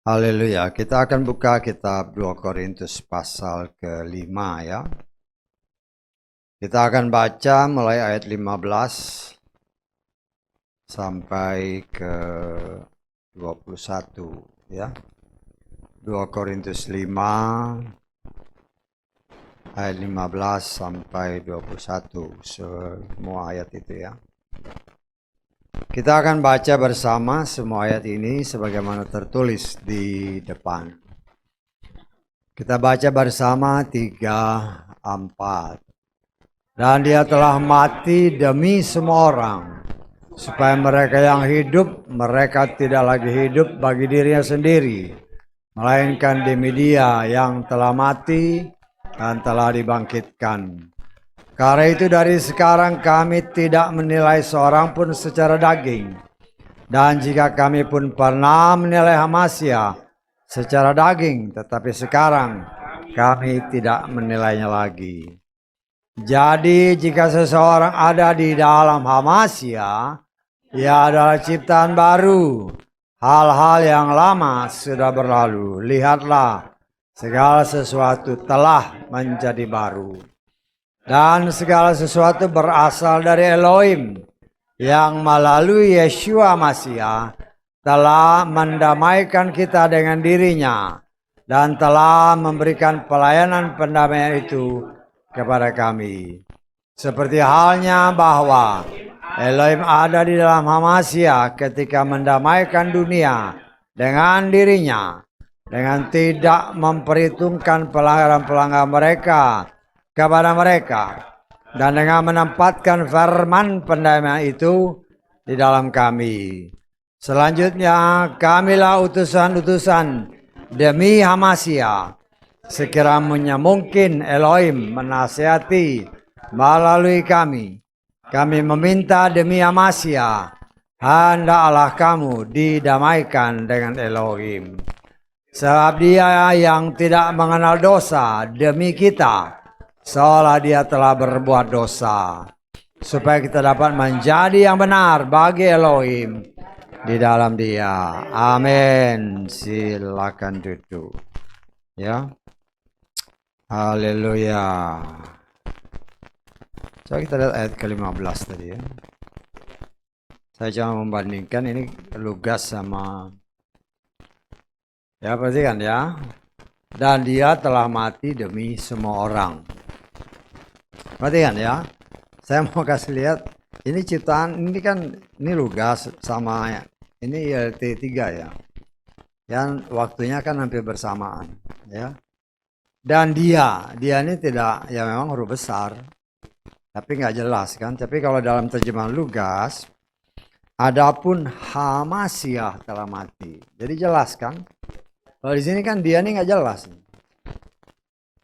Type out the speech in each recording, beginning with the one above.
Haleluya, kita akan buka kitab 2 Korintus pasal ke-5 ya. Kita akan baca mulai ayat 15 sampai ke 21 ya. 2 Korintus 5 ayat 15 sampai 21, semua ayat itu ya. Kita akan baca bersama semua ayat ini sebagaimana tertulis di depan. Kita baca bersama 3, 4. Dan dia telah mati demi semua orang, supaya mereka yang hidup, mereka tidak lagi hidup bagi dirinya sendiri, melainkan demi Dia yang telah mati dan telah dibangkitkan. Karena itu dari sekarang kami tidak menilai seorang pun secara daging. Dan jika kami pun pernah menilai Hamasya secara daging, tetapi sekarang kami tidak menilainya lagi. Jadi jika seseorang ada di dalam Hamasya, ia adalah ciptaan baru. Hal-hal yang lama sudah berlalu. Lihatlah, segala sesuatu telah menjadi baru. Dan segala sesuatu berasal dari Elohim yang melalui Yeshua Mashiach telah mendamaikan kita dengan dirinya dan telah memberikan pelayanan pendamaian itu kepada kami. Seperti halnya bahwa Elohim ada di dalam Hamasya ketika mendamaikan dunia dengan dirinya dengan tidak memperhitungkan pelanggaran-pelanggaran mereka kepada mereka, dan dengan menempatkan firman pendamaian itu di dalam kami. Selanjutnya, kamilah utusan-utusan demi Hamasya. Sekiranya mungkin Elohim menasihati melalui kami. Kami meminta demi Hamasya, hendaklah kamu didamaikan dengan Elohim. Sebab Dia yang tidak mengenal dosa demi kita, seolah Dia telah berbuat dosa, supaya kita dapat menjadi yang benar bagi Elohim di dalam Dia. Amin. Silakan duduk. Ya. Haleluya. Coba kita lihat ayat ke-15 tadi ya. Saya cuma membandingkan ini Lugas sama, ya perhatikan ya. Dan Dia telah mati demi semua orang. Perhatikan ya, saya mau kasih lihat, ini ciptaan, ini kan, ini Lugas sama ini ILT 3 ya. Yang waktunya kan hampir bersamaan ya. Dan dia ini tidak, ya memang huruf besar, tapi nggak jelas kan. Tapi kalau dalam terjemahan Lugas, adapun Hamasya telah mati. Jadi jelas kan. Kalau di sini kan dia ini nggak jelas.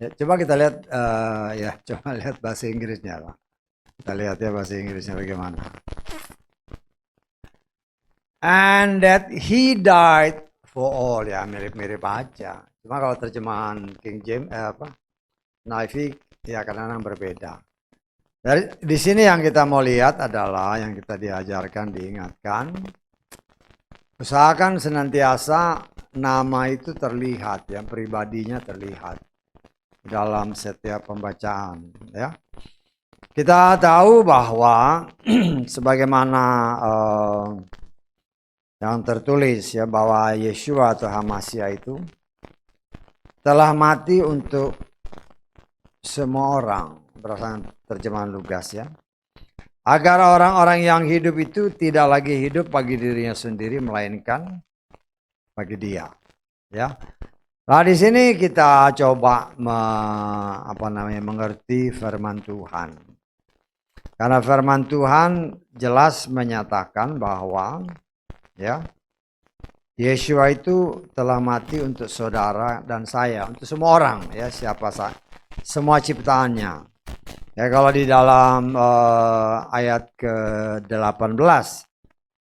Ya, coba kita lihat, coba lihat bahasa Inggrisnya lah. Kita lihat ya bahasa Inggrisnya bagaimana. And that he died for all, ya mirip-mirip aja. Cuma kalau terjemahan King James, Naivi, ya kadang-kadang berbeda. Di sini yang kita mau lihat adalah yang kita diajarkan, diingatkan. Usahakan senantiasa nama itu terlihat, yang pribadinya terlihat dalam setiap pembacaan ya. Kita tahu bahwa sebagaimana yang tertulis ya, bahwa Yeshua atau Hamasya itu telah mati untuk semua orang, berdasarkan terjemahan Lugas ya. Agar orang-orang yang hidup itu tidak lagi hidup bagi dirinya sendiri, melainkan bagi Dia ya. Nah, di sini kita coba mengerti firman Tuhan. Karena firman Tuhan jelas menyatakan bahwa ya, Yeshua itu telah mati untuk saudara dan saya, untuk semua orang ya, siapa saja, semua ciptaannya. Ya, kalau di dalam ayat ke-18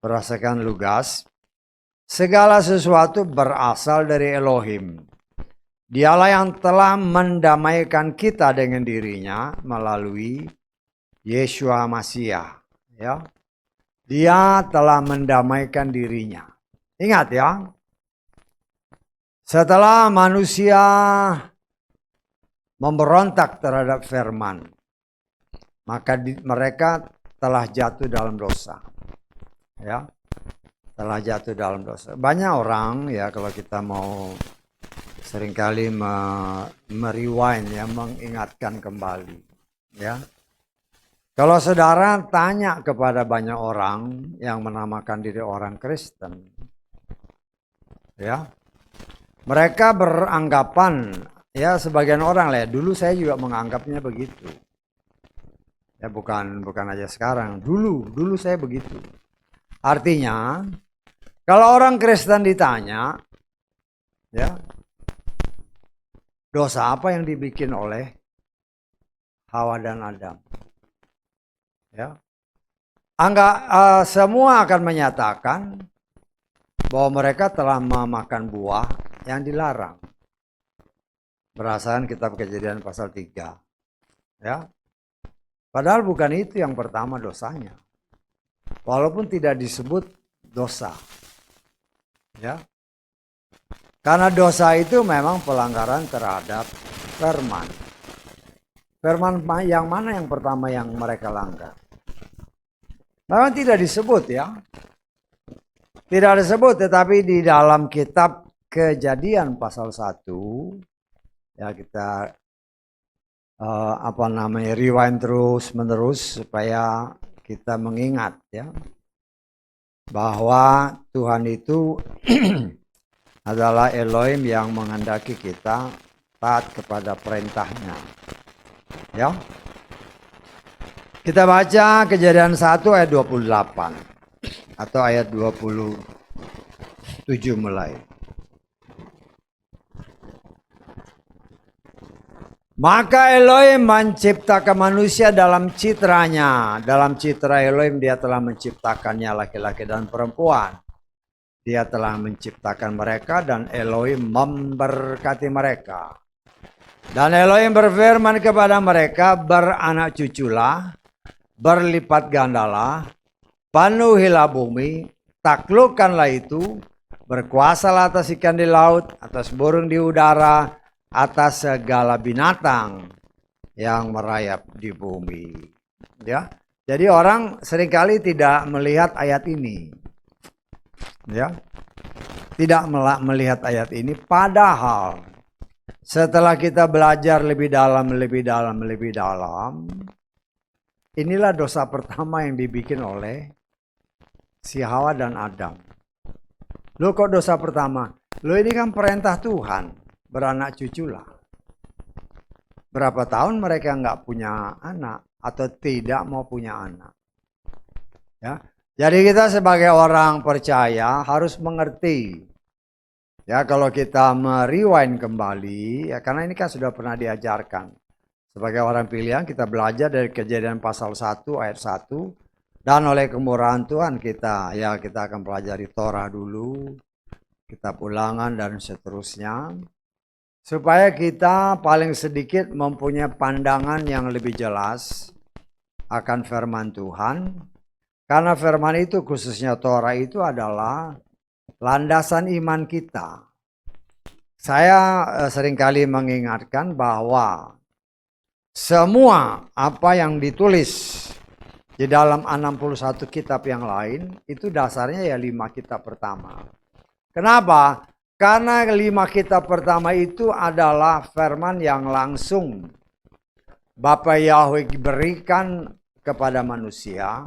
berdasarkan Lugas, segala sesuatu berasal dari Elohim. Dialah yang telah mendamaikan kita dengan dirinya melalui Yeshua Mashiach. Ya. Dia telah mendamaikan dirinya. Ingat ya, setelah manusia memberontak terhadap firman, maka mereka telah jatuh dalam dosa. Ya, telah jatuh dalam dosa. Banyak orang ya, kalau kita mau seringkali merewind ya, mengingatkan kembali ya. Kalau saudara tanya kepada banyak orang yang menamakan diri orang Kristen, ya, mereka beranggapan, ya sebagian orang lah, dulu saya juga menganggapnya begitu. Ya bukan aja sekarang, dulu saya begitu. Artinya, kalau orang Kristen ditanya, ya, dosa apa yang dibikin oleh Hawa dan Adam? Ya, semua akan menyatakan bahwa mereka telah memakan buah yang dilarang. Berdasarkan kitab Kejadian pasal 3. Ya. Padahal bukan itu yang pertama dosanya. Walaupun tidak disebut dosa. Ya. Karena dosa itu memang pelanggaran terhadap firman. Firman yang mana yang pertama yang mereka langgar? Memang tidak disebut ya. Tidak disebut, tetapi di dalam kitab Kejadian pasal 1, ya kita rewind terus menerus supaya kita mengingat ya bahwa Tuhan itu adalah Elohim yang menghendaki kita taat kepada perintahnya. Ya. Kita baca Kejadian 1 ayat 28 atau ayat 27 mulai. Maka Elohim menciptakan manusia dalam citranya. Dalam citra Elohim dia telah menciptakannya laki-laki dan perempuan. Dia telah menciptakan mereka dan Elohim memberkati mereka. Dan Elohim berfirman kepada mereka, beranak cuculah, berlipat gandalah, penuhilah bumi, taklukkanlah itu, berkuasalah atas ikan di laut, atas burung di udara, atas segala binatang yang merayap di bumi. Ya, jadi orang seringkali tidak melihat ayat ini. Ya, tidak melihat ayat ini. Padahal setelah kita belajar lebih dalam, inilah dosa pertama yang dibikin oleh si Hawa dan Adam. Loh kok dosa pertama? Loh ini kan perintah Tuhan. Beranak cuculah. Berapa tahun mereka nggak punya anak atau tidak mau punya anak. Ya, jadi kita sebagai orang percaya harus mengerti. Ya, kalau kita merewind kembali, ya karena ini kan sudah pernah diajarkan. Sebagai orang pilihan kita belajar dari Kejadian pasal 1 ayat 1 dan oleh kemurahan Tuhan kita akan pelajari Torah dulu, kitab Ulangan dan seterusnya. Supaya kita paling sedikit mempunyai pandangan yang lebih jelas akan firman Tuhan. Karena firman itu khususnya Torah itu adalah landasan iman kita. Saya seringkali mengingatkan bahwa semua apa yang ditulis di dalam 61 kitab yang lain itu dasarnya ya 5 kitab pertama. Kenapa? Karena 5 kitab pertama itu adalah firman yang langsung Bapa Yahweh berikan kepada manusia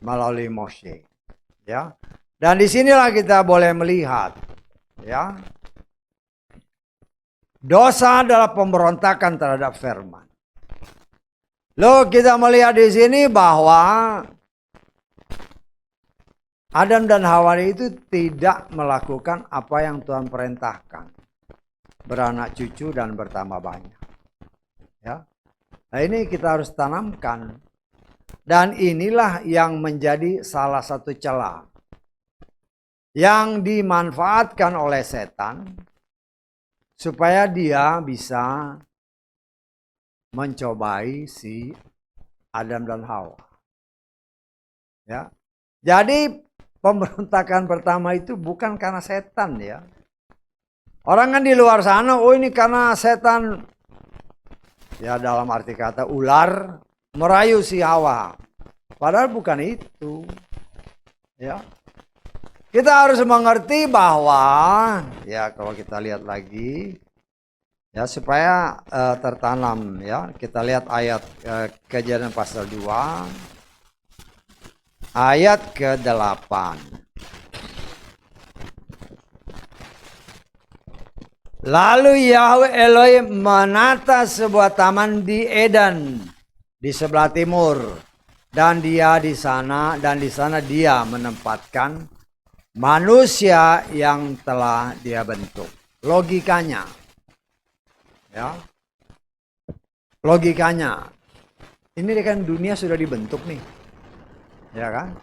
melalui Moshe. Ya. Dan disinilah kita boleh melihat, ya, dosa adalah pemberontakan terhadap firman. Loh kita melihat di sini bahwa Adam dan Hawa itu tidak melakukan apa yang Tuhan perintahkan. Beranak cucu dan bertambah banyak. Ya. Nah ini kita harus tanamkan. Dan inilah yang menjadi salah satu celah yang dimanfaatkan oleh setan supaya dia bisa mencobai si Adam dan Hawa. Ya. Jadi pemberontakan pertama itu bukan karena setan ya. Orang kan di luar sana, oh ini karena setan. Ya dalam arti kata ular merayu si Hawa. Padahal bukan itu. Ya. Kita harus mengerti bahwa ya kalau kita lihat lagi ya supaya tertanam ya. Kita lihat ayat Kejadian pasal 2 ayat ke-8. Lalu Yahweh Elohim menata sebuah taman di Eden di sebelah timur, dan di sana dia menempatkan manusia yang telah dia bentuk. Logikanya, ya, logikanya, ini kan dunia sudah dibentuk nih, ya kan?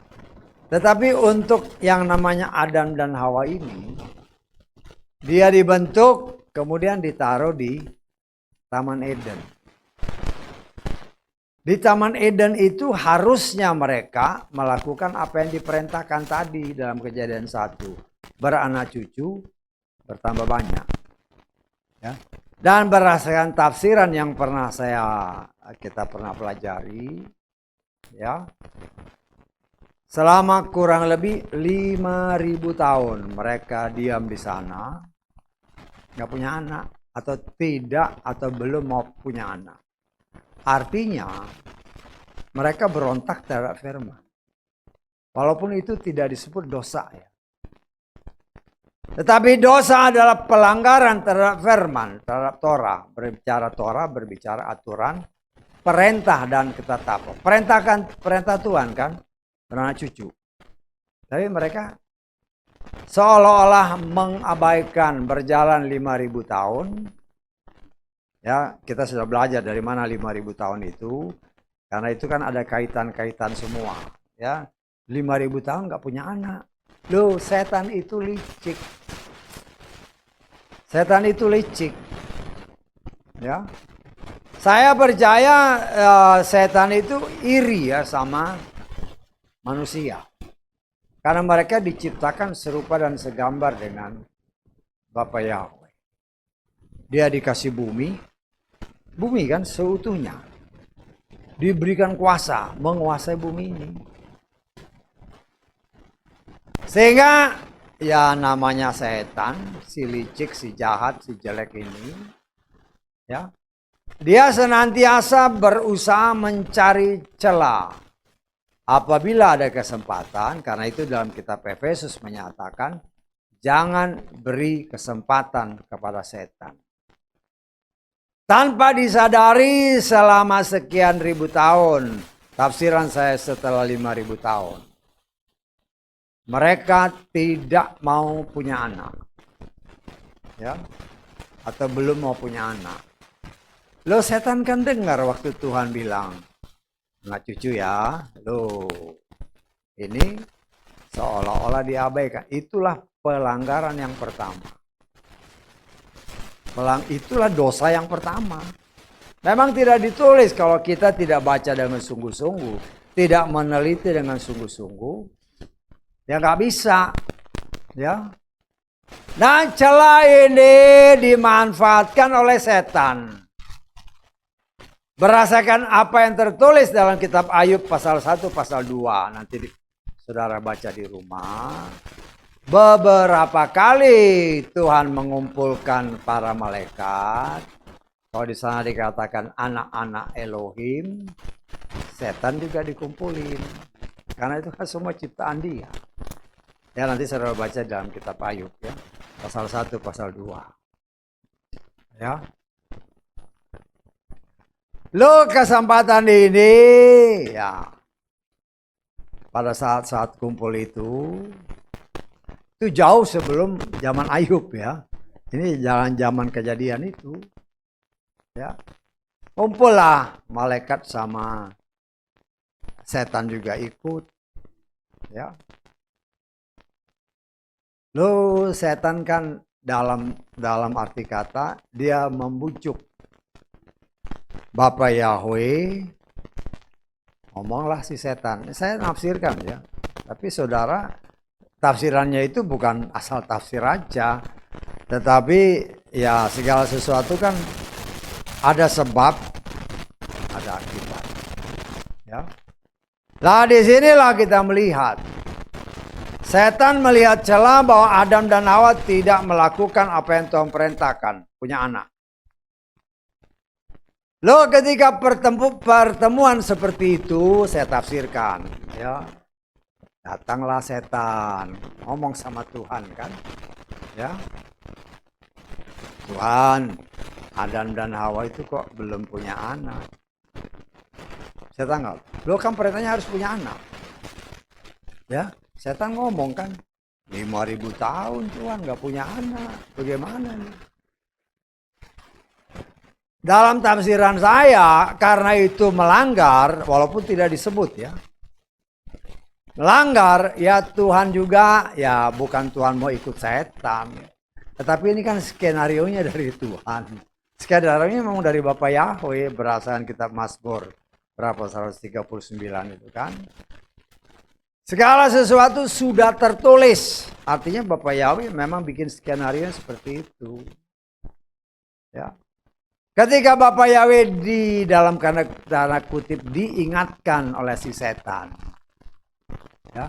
Tetapi untuk yang namanya Adam dan Hawa ini, dia dibentuk kemudian ditaruh di Taman Eden. Di Taman Eden itu harusnya mereka melakukan apa yang diperintahkan tadi dalam Kejadian 1. Beranak cucu, bertambah banyak. Ya. Dan berdasarkan tafsiran yang kita pernah pelajari, ya, selama kurang lebih 5.000 tahun mereka diam di sana, nggak punya anak, atau tidak, atau belum mau punya anak. Artinya mereka berontak terhadap firman. Walaupun itu tidak disebut dosa ya. Tetapi dosa adalah pelanggaran terhadap firman, terhadap Torah. Berbicara aturan, perintah dan ketetapan. Perintah Tuhan kan, beranak cucu. Tapi mereka seolah-olah mengabaikan, berjalan 5.000 tahun. Ya, kita sudah belajar dari mana 5.000 tahun itu. Karena itu kan ada kaitan-kaitan semua. Ya, 5.000 tahun nggak punya anak. Loh, setan itu licik. Setan itu licik. Ya, saya percaya setan itu iri ya sama manusia. Karena mereka diciptakan serupa dan segambar dengan Bapa Yahweh. Dia dikasih bumi kan seutuhnya. Diberikan kuasa menguasai bumi ini. Sehingga ya namanya setan, si licik, si jahat, si jelek ini, ya, dia senantiasa berusaha mencari celah apabila ada kesempatan. Karena itu dalam kitab Efesus menyatakan jangan beri kesempatan kepada setan. Tanpa disadari selama sekian ribu tahun, tafsiran saya setelah 5.000 tahun, mereka tidak mau punya anak, ya, atau belum mau punya anak. Loh, setan kan dengar waktu Tuhan bilang, anak cucu ya, loh, ini seolah-olah diabaikan. Itulah pelanggaran yang pertama. Itulah dosa yang pertama. Memang tidak ditulis kalau kita tidak baca dengan sungguh-sungguh, tidak meneliti dengan sungguh-sungguh, ya nggak bisa, ya. Dan celah ini dimanfaatkan oleh setan. Berdasarkan apa yang tertulis dalam kitab Ayub pasal 1, pasal 2, nanti saudara baca di rumah. Beberapa kali Tuhan mengumpulkan para malaikat. Kalau di sana dikatakan anak-anak Elohim, setan juga dikumpulin. Karena itu kan semua ciptaan dia. Ya nanti saudara baca dalam kitab Ayub ya, pasal 1, pasal 2. Ya. Lo kesempatan ini ya pada saat kumpul itu jauh sebelum zaman Ayub ya. Ini zaman Kejadian itu. Ya. Kumpullah malaikat sama setan juga ikut. Ya. Lo setan kan dalam arti kata dia membujuk Bapa Yahweh. Ngomonglah si setan. Saya nafsirkan ya. Tapi saudara, tafsirannya itu bukan asal tafsir aja, tetapi ya segala sesuatu kan ada sebab, ada akibat. Ya. Nah, disinilah kita melihat setan melihat celah bahwa Adam dan Hawa tidak melakukan apa yang Tuhan perintahkan, punya anak. Loh, ketika pertemuan seperti itu, saya tafsirkan, ya, datanglah setan, ngomong sama Tuhan kan, ya, Tuhan, Adam dan Hawa itu kok belum punya anak. Setan nggak, loh kan perintahnya harus punya anak, ya, setan ngomong kan, 5.000 tahun Tuhan nggak punya anak, bagaimana nih? Dalam tafsiran saya, karena itu melanggar, walaupun tidak disebut ya. Melanggar, ya Tuhan juga, ya bukan Tuhan mau ikut setan. Tetapi ini kan skenario-nya dari Tuhan. Skenario-nya memang dari Bapak Yahweh, berdasarkan kitab Mazmur. Berapa? 139 itu kan. Segala sesuatu sudah tertulis. Artinya Bapak Yahweh memang bikin skenario seperti itu. Ya. Ketika Bapak Yahweh di dalam tanda kutip diingatkan oleh si setan, ya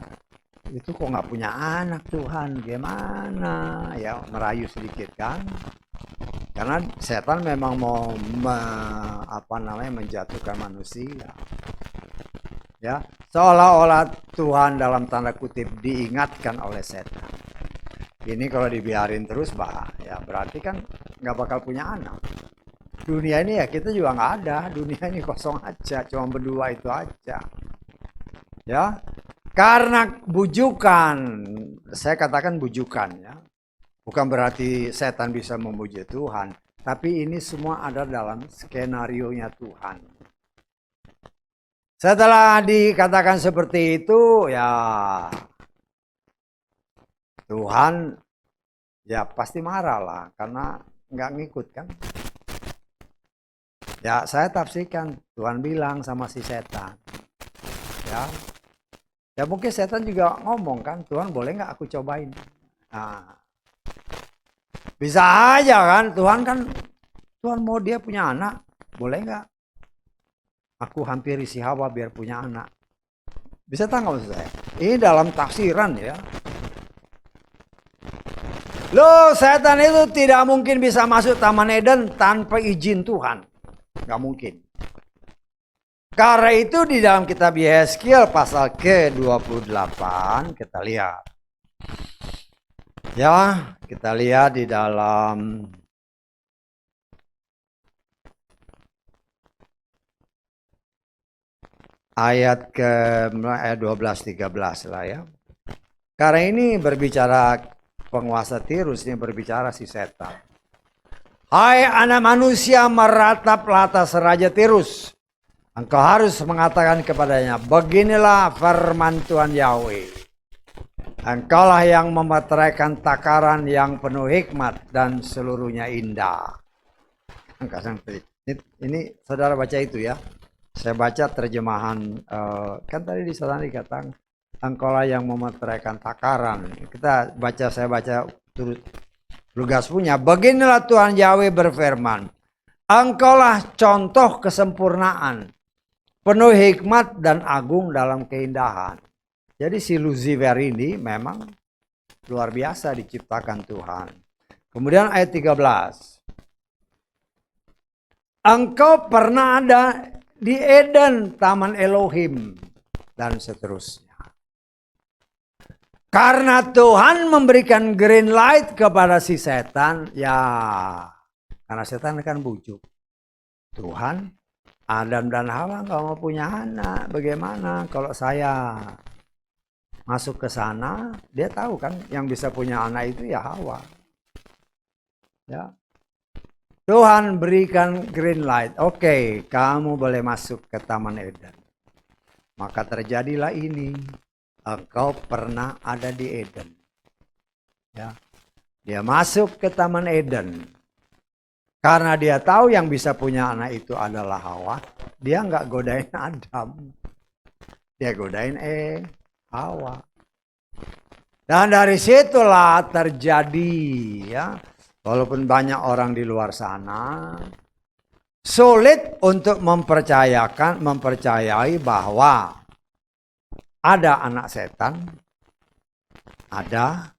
itu kok nggak punya anak Tuhan, gimana? Ya merayu sedikit kan, karena setan memang mau menjatuhkan manusia, ya seolah-olah Tuhan dalam tanda kutip diingatkan oleh setan. Ini kalau dibiarin terus, ya berarti kan nggak bakal punya anak. Dunia ini ya kita juga nggak ada, dunia ini kosong aja, cuma berdua itu aja. Ya, karena bujukan, saya katakan bujukan ya, bukan berarti setan bisa memuji Tuhan, tapi ini semua ada dalam skenario-nya Tuhan. Setelah dikatakan seperti itu, ya Tuhan ya pasti marah lah, karena nggak ngikut kan. Ya saya tafsirkan, Tuhan bilang sama si setan, ya mungkin setan juga ngomong kan, Tuhan boleh nggak aku cobain? Nah, bisa aja kan, Tuhan mau dia punya anak, boleh nggak aku hampiri si Hawa biar punya anak? Bisa tahu maksud saya? Ini dalam tafsiran ya. Loh, setan itu tidak mungkin bisa masuk Taman Eden tanpa izin Tuhan. Nggak mungkin. Karena itu di dalam kitab Yeskiel pasal ke-28 kita lihat. Ya, kita lihat di dalam ayat ke-12-13 lah ya. Karena ini berbicara penguasa Tirus, ini berbicara si setan. Hai anak manusia, merataplah atas Raja Tirus. Engkau harus mengatakan kepadanya, beginilah firman Tuhan Yahweh. Engkaulah yang memeteraikan takaran yang penuh hikmat dan seluruhnya indah. Ini saudara baca itu ya. Saya baca terjemahan, kan tadi di sana dikatakan, engkaulah yang memeteraikan takaran. Saya baca turut. Lugas punya, beginilah Tuhan Yahweh berfirman, engkaulah contoh kesempurnaan, penuh hikmat dan agung dalam keindahan. Jadi si Lucifer ini memang luar biasa diciptakan Tuhan. Kemudian ayat 13. Engkau pernah ada di Eden, taman Elohim, dan seterusnya. Karena Tuhan memberikan green light kepada si setan, ya karena setan kan bujuk. Tuhan, Adam dan Hawa nggak mau punya anak, bagaimana kalau saya masuk ke sana? Dia tahu kan yang bisa punya anak itu ya Hawa. Ya. Tuhan berikan green light, oke, kamu boleh masuk ke Taman Eden. Maka terjadilah ini. Engkau pernah ada di Eden. Ya. Dia masuk ke Taman Eden. Karena dia tahu yang bisa punya anak itu adalah Hawa. Dia nggak godain Adam. Dia godain Hawa. Dan dari situlah terjadi ya. Walaupun banyak orang di luar sana sulit untuk mempercayai bahwa ada anak setan, ada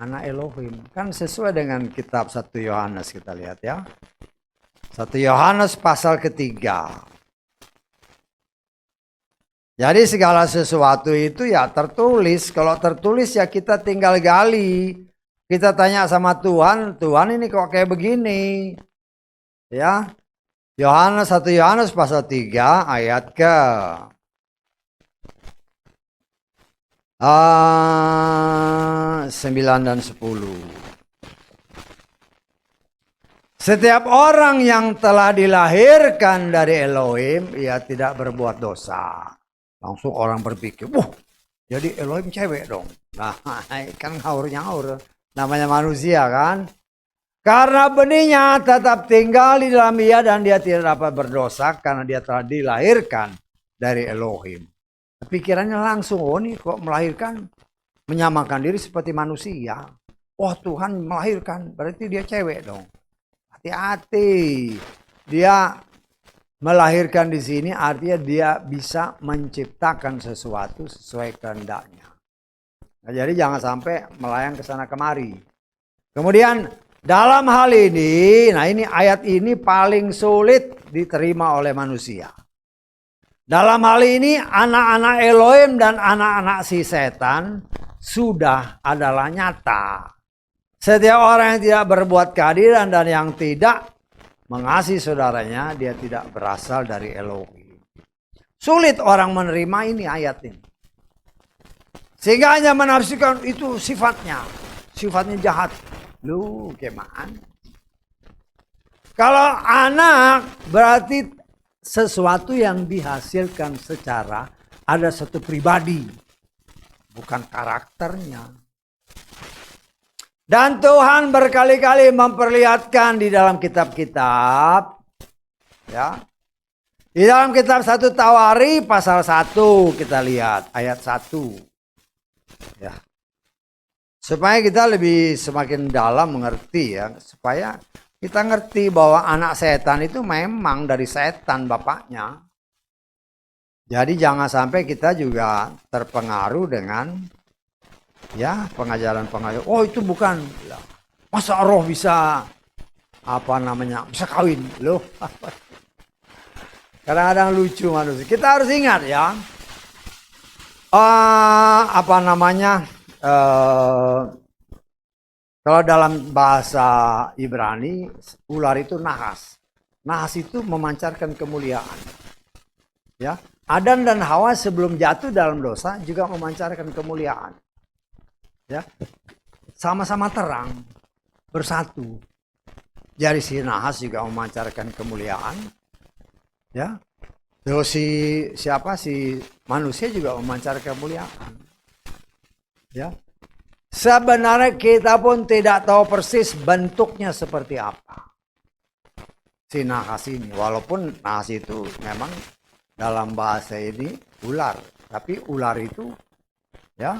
anak Elohim. Kan sesuai dengan kitab 1 Yohanes kita lihat ya. 1 Yohanes pasal ketiga. Jadi segala sesuatu itu ya tertulis. Kalau tertulis ya kita tinggal gali. Kita tanya sama Tuhan, Tuhan ini kok kayak begini? Ya. 1 Yohanes pasal 3 ayat ke 9 dan 10. Setiap orang yang telah dilahirkan dari Elohim, ia tidak berbuat dosa. Langsung orang berpikir, wah jadi Elohim cewek dong. Nah kan ngawur-ngawur. Namanya manusia kan. Karena benihnya tetap tinggal di dalam ia dan dia tidak dapat berdosa karena dia telah dilahirkan dari Elohim. Pikirannya langsung, oh nih kok melahirkan, menyamakan diri seperti manusia. Oh Tuhan melahirkan, berarti dia cewek dong. Hati-hati. Dia melahirkan di sini artinya dia bisa menciptakan sesuatu sesuai kehendaknya. Nah, jadi jangan sampai melayang ke sana kemari. Kemudian dalam hal ini, nah ini ayat ini paling sulit diterima oleh manusia. Dalam hal ini anak-anak Elohim dan anak-anak si setan sudah adalah nyata. Setiap orang yang tidak berbuat keadilan dan yang tidak mengasihi saudaranya, dia tidak berasal dari Elohim. Sulit orang menerima ini ayat ini. Sehingga hanya menafsirkan itu sifatnya jahat. Lu gimana? Kalau anak berarti sesuatu yang dihasilkan secara ada satu pribadi, bukan karakternya. Dan Tuhan berkali-kali memperlihatkan di dalam kitab-kitab, ya. Di dalam kitab 1 Tawari pasal 1 kita lihat ayat 1. Ya. Supaya kita lebih semakin dalam mengerti ya, supaya kita ngerti bahwa anak setan itu memang dari setan bapaknya. Jadi jangan sampai kita juga terpengaruh dengan ya pengajaran-pengajaran. Oh itu bukan. Masa roh bisa bisa kawin loh. Kadang-kadang lucu manusia. Kita harus ingat ya. Kalau dalam bahasa Ibrani, ular itu nahas. Nahas itu memancarkan kemuliaan. Ya, Adam dan Hawa sebelum jatuh dalam dosa juga memancarkan kemuliaan. Ya, sama-sama terang, bersatu. Jadi si nahas juga memancarkan kemuliaan. Ya, terus si manusia juga memancarkan kemuliaan. Ya. Sebenarnya kita pun tidak tahu persis bentuknya seperti apa si nahas ini. Walaupun nahas itu memang dalam bahasa ini ular. Tapi ular itu ya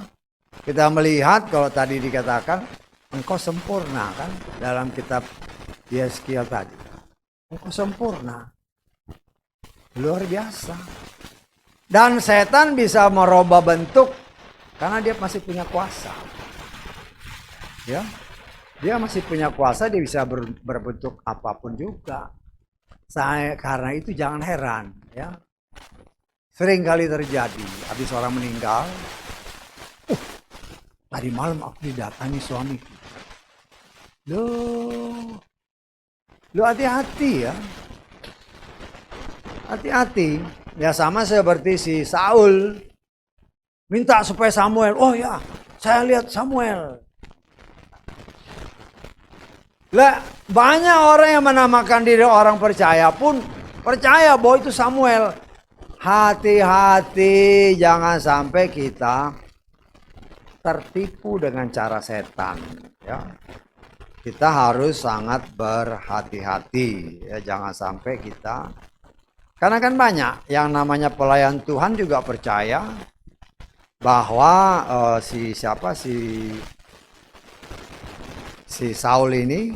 kita melihat kalau tadi dikatakan engkau sempurna kan dalam kitab Yeskiel tadi. Engkau sempurna. Luar biasa. Dan setan bisa merubah bentuk karena dia masih punya kuasa. Ya, dia masih punya kuasa, dia bisa berbentuk apapun juga. Karena itu jangan heran, ya. Sering kali terjadi, habis orang meninggal, tadi malam aku didatangi suamiku. Loh, hati-hati ya. Hati-hati. Ya sama seperti si Saul. Minta supaya Samuel, oh ya, saya lihat Samuel. Lah, banyak orang yang menamakan diri orang percaya pun percaya bahwa itu Samuel. Hati-hati, jangan sampai kita tertipu dengan cara setan. Ya. Kita harus sangat berhati-hati. Ya, jangan sampai kita, karena kan banyak yang namanya pelayan Tuhan juga percaya. bahwa si Saul ini,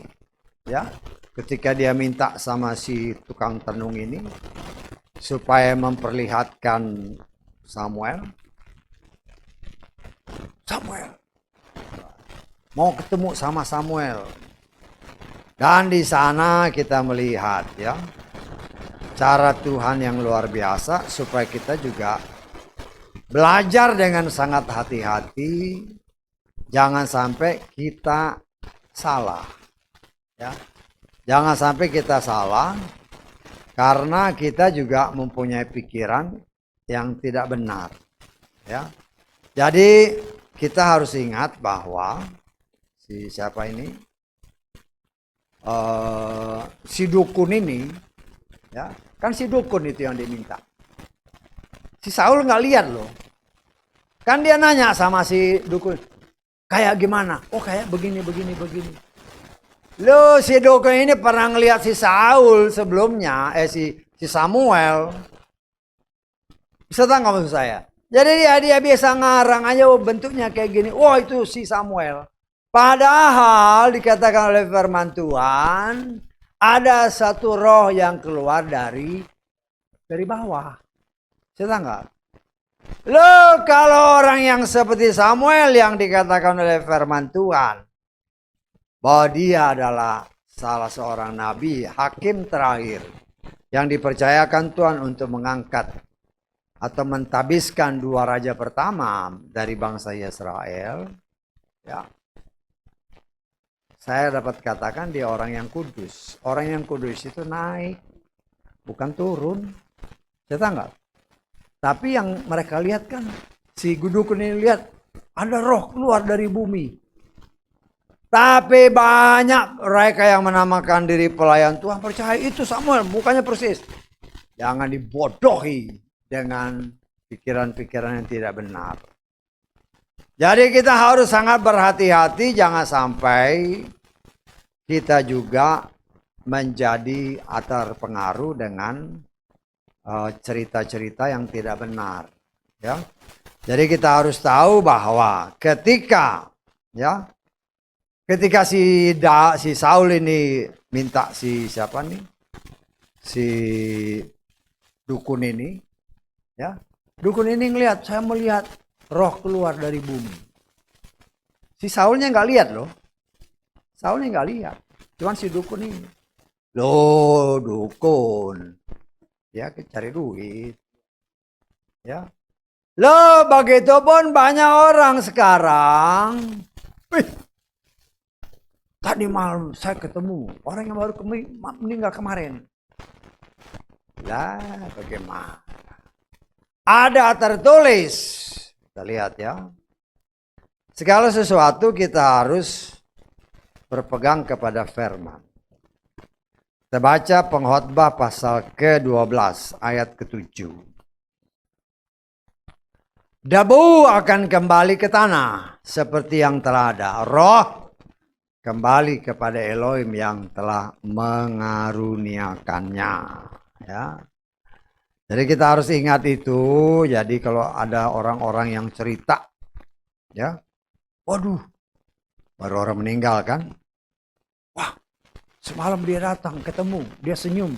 ya, ketika dia minta sama si tukang tenung ini supaya memperlihatkan Samuel mau ketemu sama Samuel. Dan di sana kita melihat, ya, cara Tuhan yang luar biasa supaya kita juga belajar dengan sangat hati-hati, jangan sampai kita salah, ya. Jangan sampai kita salah karena kita juga mempunyai pikiran yang tidak benar, ya. Jadi kita harus ingat bahwa si dukun ini, ya, kan si dukun itu yang diminta. Si Saul nggak lihat loh. Kan dia nanya sama si dukun, kayak gimana? Oh, kayak begini. Loh, si dukun ini pernah ngelihat si Saul sebelumnya, si Samuel. Bisa tahu nggak maksud saya? Jadi dia biasa ngarang aja, oh, bentuknya kayak gini. Wah, itu si Samuel. Padahal dikatakan oleh firman Tuhan, ada satu roh yang keluar dari bawah. Saya nggak? Loh, kalau orang yang seperti Samuel yang dikatakan oleh firman Tuhan bahwa dia adalah salah seorang nabi, hakim terakhir yang dipercayakan Tuhan untuk mengangkat atau mentabiskan dua raja pertama dari bangsa Israel, ya, saya dapat katakan dia orang yang kudus. Orang yang kudus itu naik, bukan turun. Saya tahu nggak? Tapi yang mereka lihat kan, si dukun ini lihat ada roh keluar dari bumi. Tapi banyak mereka yang menamakan diri pelayan Tuhan percaya itu Samuel, mukanya persis. Jangan dibodohi dengan pikiran-pikiran yang tidak benar. Jadi kita harus sangat berhati-hati, jangan sampai kita juga menjadi terpengaruh dengan cerita-cerita yang tidak benar, ya. Jadi kita harus tahu bahwa ketika si Saul ini minta si dukun ini, ya, dukun ini ngelihat, saya melihat roh keluar dari bumi. Si Saulnya nggak lihat loh, Saulnya nggak lihat, cuman si dukun ini. Loh, dukun, ya, cari duit, ya. Loh, begitu pun banyak orang sekarang. Tadi malam saya ketemu orang yang baru meninggal kemarin. Lah, bagaimana? Ada tertulis. Kita lihat, ya. Segala sesuatu kita harus berpegang kepada firman. Kita baca Pengkhotbah pasal ke-12 ayat ke-7. Debu akan kembali ke tanah seperti yang telah ada. Roh kembali kepada Elohim yang telah mengaruniakannya. Ya. Jadi kita harus ingat itu. Jadi kalau ada orang-orang yang cerita, ya, waduh, baru orang meninggal kan, wah, semalam dia datang, ketemu, dia senyum.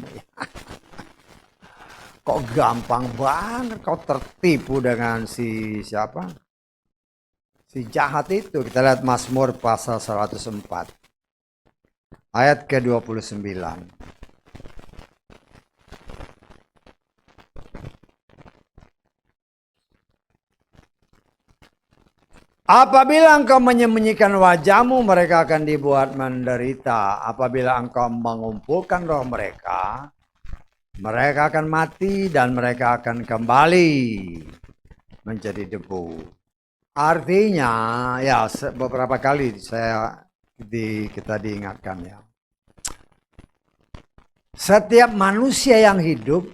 Kok gampang banget kau tertipu dengan si jahat itu. Kita lihat Mazmur pasal 104 ayat ke-29. Apabila engkau menyembunyikan wajahmu, mereka akan dibuat menderita. Apabila engkau mengumpulkan roh mereka, mereka akan mati dan mereka akan kembali menjadi debu. Artinya, ya, beberapa kali kita diingatkan, ya. Setiap manusia yang hidup,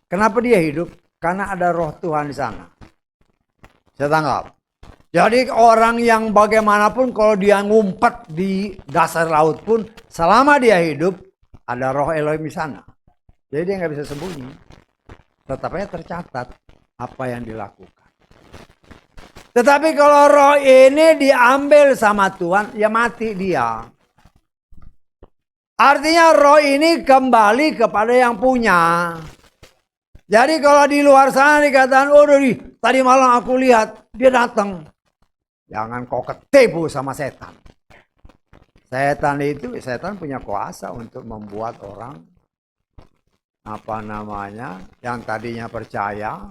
kenapa dia hidup? Karena ada roh Tuhan di sana. Saya tangkap. Jadi orang yang bagaimanapun kalau dia ngumpet di dasar laut pun, selama dia hidup, ada roh Elohim di sana. Jadi dia nggak bisa sembunyi. Tetapnya tercatat apa yang dilakukan. Tetapi kalau roh ini diambil sama Tuhan, ya mati dia. Artinya roh ini kembali kepada yang punya. Jadi kalau di luar sana dikatakan, oh tadi malam aku lihat dia datang. Jangan kau ketipu sama setan. Setan punya kuasa untuk membuat orang yang tadinya percaya,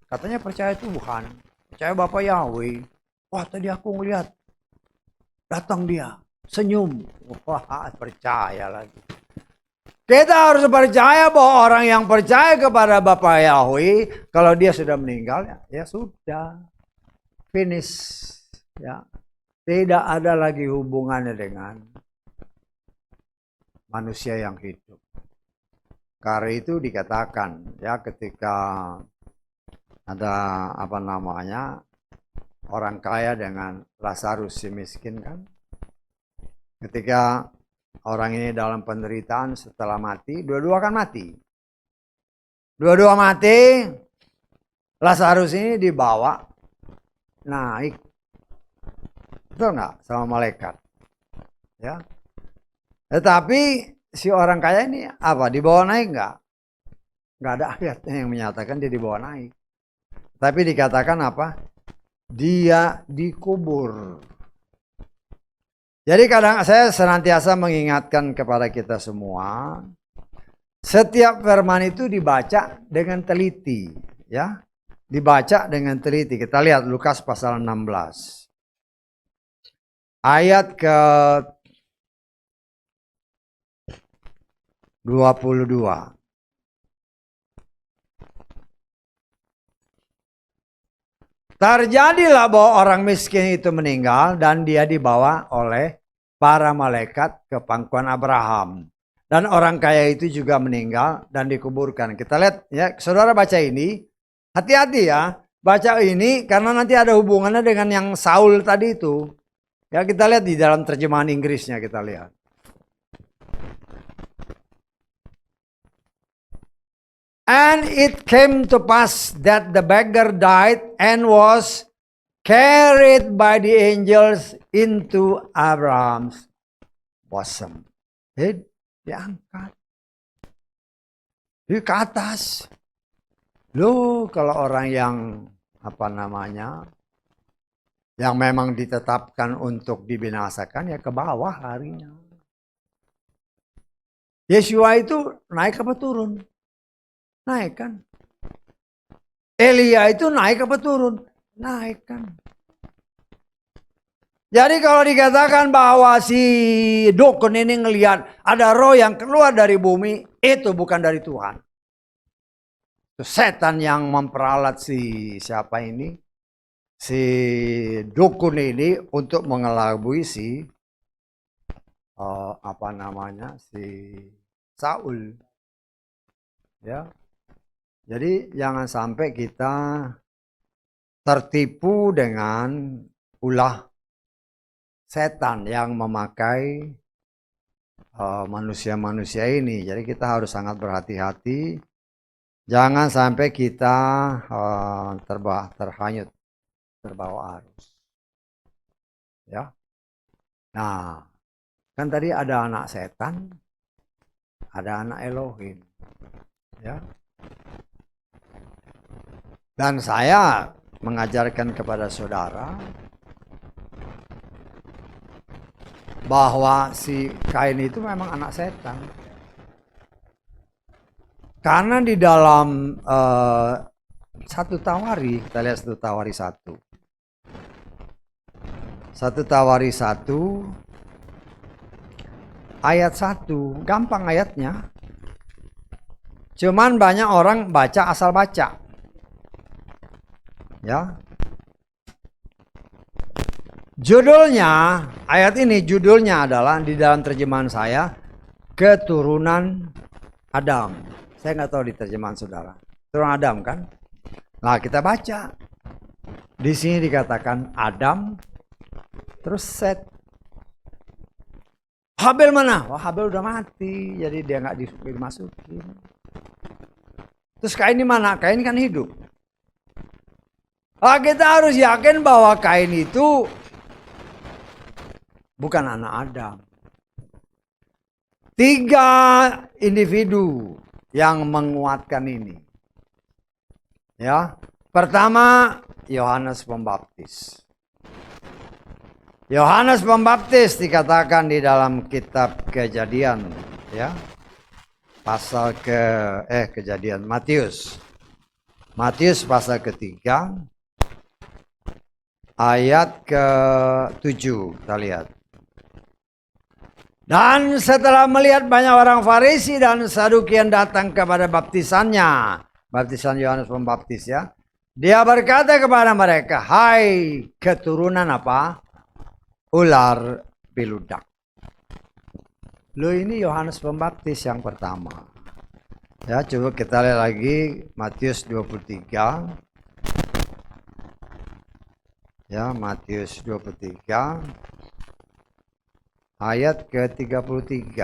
katanya percaya Tuhan, percaya Bapak Yahweh. Wah, tadi aku ngelihat datang dia, senyum. Wah, percaya lagi. Kita harus percaya bahwa orang yang percaya kepada Bapak Yahweh, kalau dia sudah meninggal, ya sudah, finish. Ya, tidak ada lagi hubungannya dengan manusia yang hidup. Karena itu dikatakan, ya ketika ada orang kaya dengan Lazarus si miskin kan, ketika orang ini dalam penderitaan setelah mati, dua-dua kan mati. Dua-dua mati, Lazarus ini dibawa naik. Betul nggak? Sama malaikat. Ya. Tetapi si orang kaya ini dibawa naik nggak? Nggak ada ayatnya yang menyatakan dia dibawa naik. Tapi dikatakan dia dikubur. Jadi kadang saya senantiasa mengingatkan kepada kita semua, setiap firman itu dibaca dengan teliti, ya. Dibaca dengan teliti. Kita lihat Lukas pasal 16. Ayat ke 22. Terjadilah bahwa orang miskin itu meninggal dan dia dibawa oleh para malaikat ke pangkuan Abraham. Dan orang kaya itu juga meninggal dan dikuburkan. Kita lihat ya, saudara baca ini. Hati-hati ya, baca ini karena nanti ada hubungannya dengan yang Saul tadi itu. Ya, kita lihat di dalam terjemahan Inggrisnya, kita lihat. And it came to pass that the beggar died and was carried by the angels into Abraham's bosom. Diangkat. Ke atas. Loh, kalau orang yang yang memang ditetapkan untuk dibinasakan, ya ke bawah harinya. Yesua itu naik apa turun? Naik kan. Elia itu naik apa turun? Naik kan. Jadi kalau dikatakan bahwa si dukun ini ngelihat ada roh yang keluar dari bumi, itu bukan dari Tuhan. Itu setan yang memperalat si dukun ini untuk mengelabui si Saul. Ya. Jadi jangan sampai kita tertipu dengan ulah setan yang memakai manusia-manusia ini. Jadi kita harus sangat berhati-hati. Jangan sampai kita terhanyut, terbawa arus. Ya. Nah, kan tadi ada anak setan, ada anak Elohim. Ya. Dan saya mengajarkan kepada saudara bahwa si Kain itu memang anak setan. Karena di dalam 1 Tawari, kita lihat 1 Tawari 1. 1 Tawari 1 ayat 1, gampang ayatnya. Cuman banyak orang baca asal baca. Ya. Judulnya, ayat ini judulnya adalah di dalam terjemahan saya, keturunan Adam. Saya nggak tahu di terjemahan saudara. Keturunan Adam kan? Nah, kita baca. Di sini dikatakan Adam, terus Set. Habel mana? Wah, Habel udah mati, jadi dia nggak dimasukin. Terus Kain ini mana? Kain kan hidup. Kita harus yakin bahwa Kain itu bukan anak Adam. 3 individu yang menguatkan ini. Ya, pertama Yohanes Pembaptis. Yohanes Pembaptis dikatakan di dalam kitab Kejadian, ya. Pasal Kejadian Matius. Matius pasal ketiga ayat ke-7 kita lihat. Dan setelah melihat banyak orang Farisi dan Sadukian datang kepada baptisannya, baptisan Yohanes Pembaptis ya, dia berkata kepada mereka, hai keturunan apa? Ular beludak. Loh, ini Yohanes Pembaptis yang pertama. Ya, coba kita lihat lagi Matius 23. Ya, Matius 23 ayat ke-33.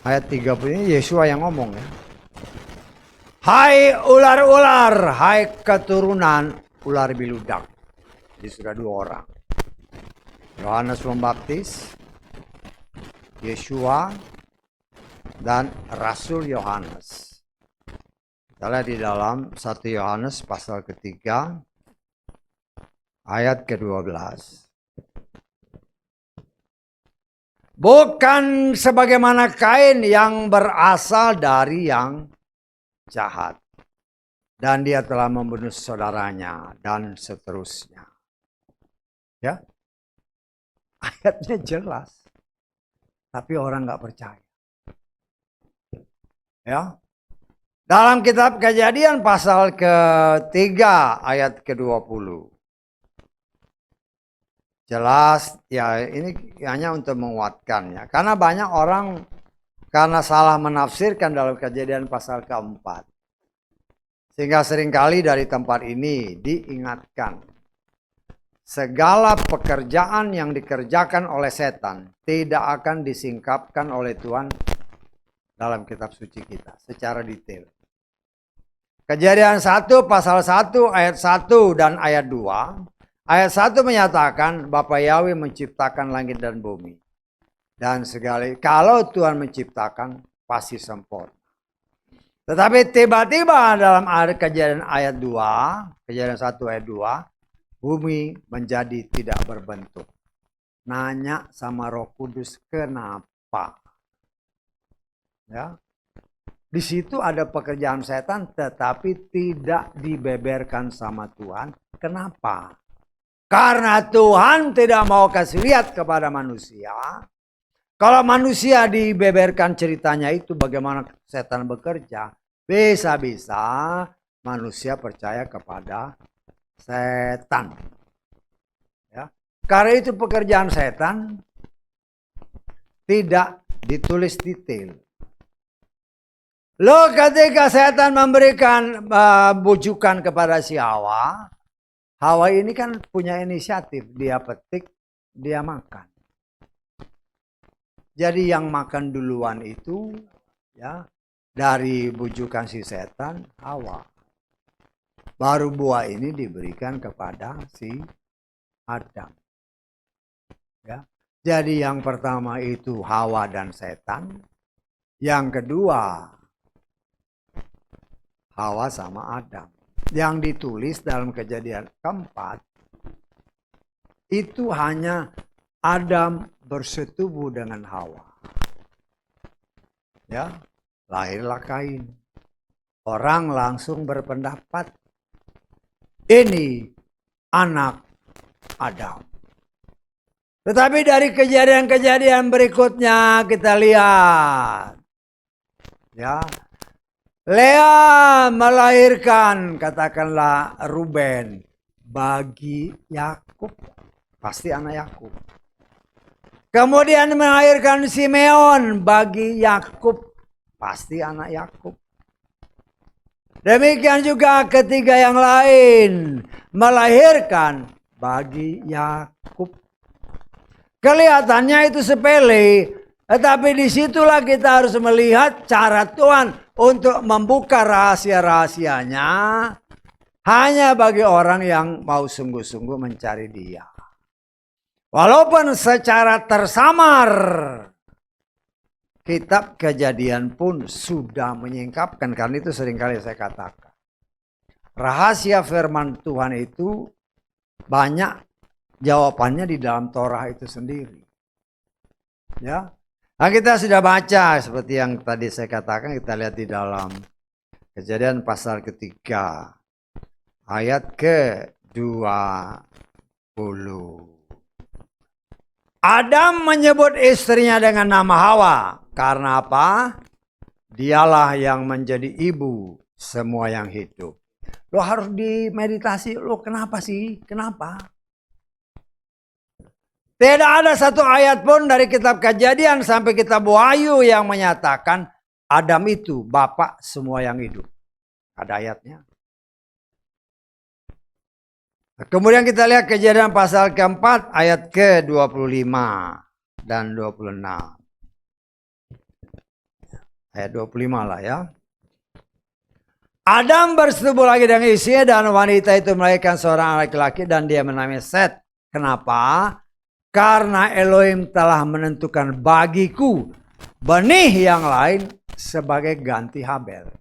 Ayat 30 ini Yesua yang ngomong ya. Hai ular-ular, hai keturunan ular beludak. Jadi sudah 2 orang. Yohanes Pembaptis, Yesua, dan Rasul Yohanes. Kita lihat di dalam 1 Yohanes pasal ketiga ayat ke-12. Bukan sebagaimana Kain yang berasal dari yang jahat, dan dia telah membunuh saudaranya, dan seterusnya. Ya, ayatnya jelas, tapi orang nggak percaya. Ya, dalam kitab Kejadian pasal ke-3 ayat ke-20. Jelas ya, ini hanya untuk menguatkan ya. Karena banyak orang karena salah menafsirkan dalam Kejadian pasal ke-4. Sehingga seringkali dari tempat ini diingatkan. Segala pekerjaan yang dikerjakan oleh setan tidak akan disingkapkan oleh Tuhan dalam kitab suci kita secara detail. Kejadian 1 pasal 1 ayat 1 dan ayat 2. Ayat 1 menyatakan Bapa Yahweh menciptakan langit dan bumi. Dan segala, kalau Tuhan menciptakan pasti sempurna. Tetapi tiba-tiba dalam Kejadian ayat 2, Kejadian 1 ayat 2, bumi menjadi tidak berbentuk. Nanya sama Roh Kudus, kenapa? Ya. Di situ ada pekerjaan setan tetapi tidak dibeberkan sama Tuhan. Kenapa? Karena Tuhan tidak mau kasih lihat kepada manusia. Kalau manusia dibeberkan ceritanya itu bagaimana setan bekerja, bisa-bisa manusia percaya kepada setan. Ya. Karena itu pekerjaan setan tidak ditulis detail. Loh, ketika setan memberikan bujukan kepada si Hawa, Hawa ini kan punya inisiatif, dia petik, dia makan. Jadi yang makan duluan itu ya dari bujukan si setan Hawa. Baru buah ini diberikan kepada si Adam. Ya. Jadi yang pertama itu Hawa dan setan. Yang kedua Hawa sama Adam. Yang ditulis dalam Kejadian keempat itu hanya Adam bersetubuh dengan Hawa. Ya, lahirlah Kain. Orang langsung berpendapat ini anak Adam. Tetapi dari kejadian-kejadian berikutnya kita lihat, ya, Lea melahirkan, katakanlah Ruben, bagi Yakub, pasti anak Yakub. Kemudian melahirkan Simeon bagi Yakub, pasti anak Yakub. Demikian juga ketiga yang lain melahirkan bagi Yakub. Kelihatannya itu sepele, tetapi disitulah kita harus melihat cara Tuhan untuk membuka rahasia-rahasianya hanya bagi orang yang mau sungguh-sungguh mencari Dia. Walaupun secara tersamar, kitab Kejadian pun sudah menyingkapkan, karena itu seringkali saya katakan. Rahasia firman Tuhan itu banyak jawabannya di dalam Torah itu sendiri. Ya. Nah, kita sudah baca seperti yang tadi saya katakan, kita lihat di dalam Kejadian pasal ketiga ayat ke-20. Adam menyebut istrinya dengan nama Hawa. Karena apa? Dialah yang menjadi ibu semua yang hidup. Lo harus dimeditasi. Lo kenapa sih? Kenapa? Tidak ada satu ayat pun dari kitab Kejadian sampai kitab Wahyu yang menyatakan Adam itu bapak semua yang hidup. Ada ayatnya. Kemudian kita lihat Kejadian pasal keempat ayat ke-25 dan 26. Ayat 25 lah ya. Adam bersetubuh lagi dengan istrinya dan wanita itu melahirkan seorang laki-laki dan dia menamai Set. Kenapa? Karena Elohim telah menentukan bagiku benih yang lain sebagai ganti Habel.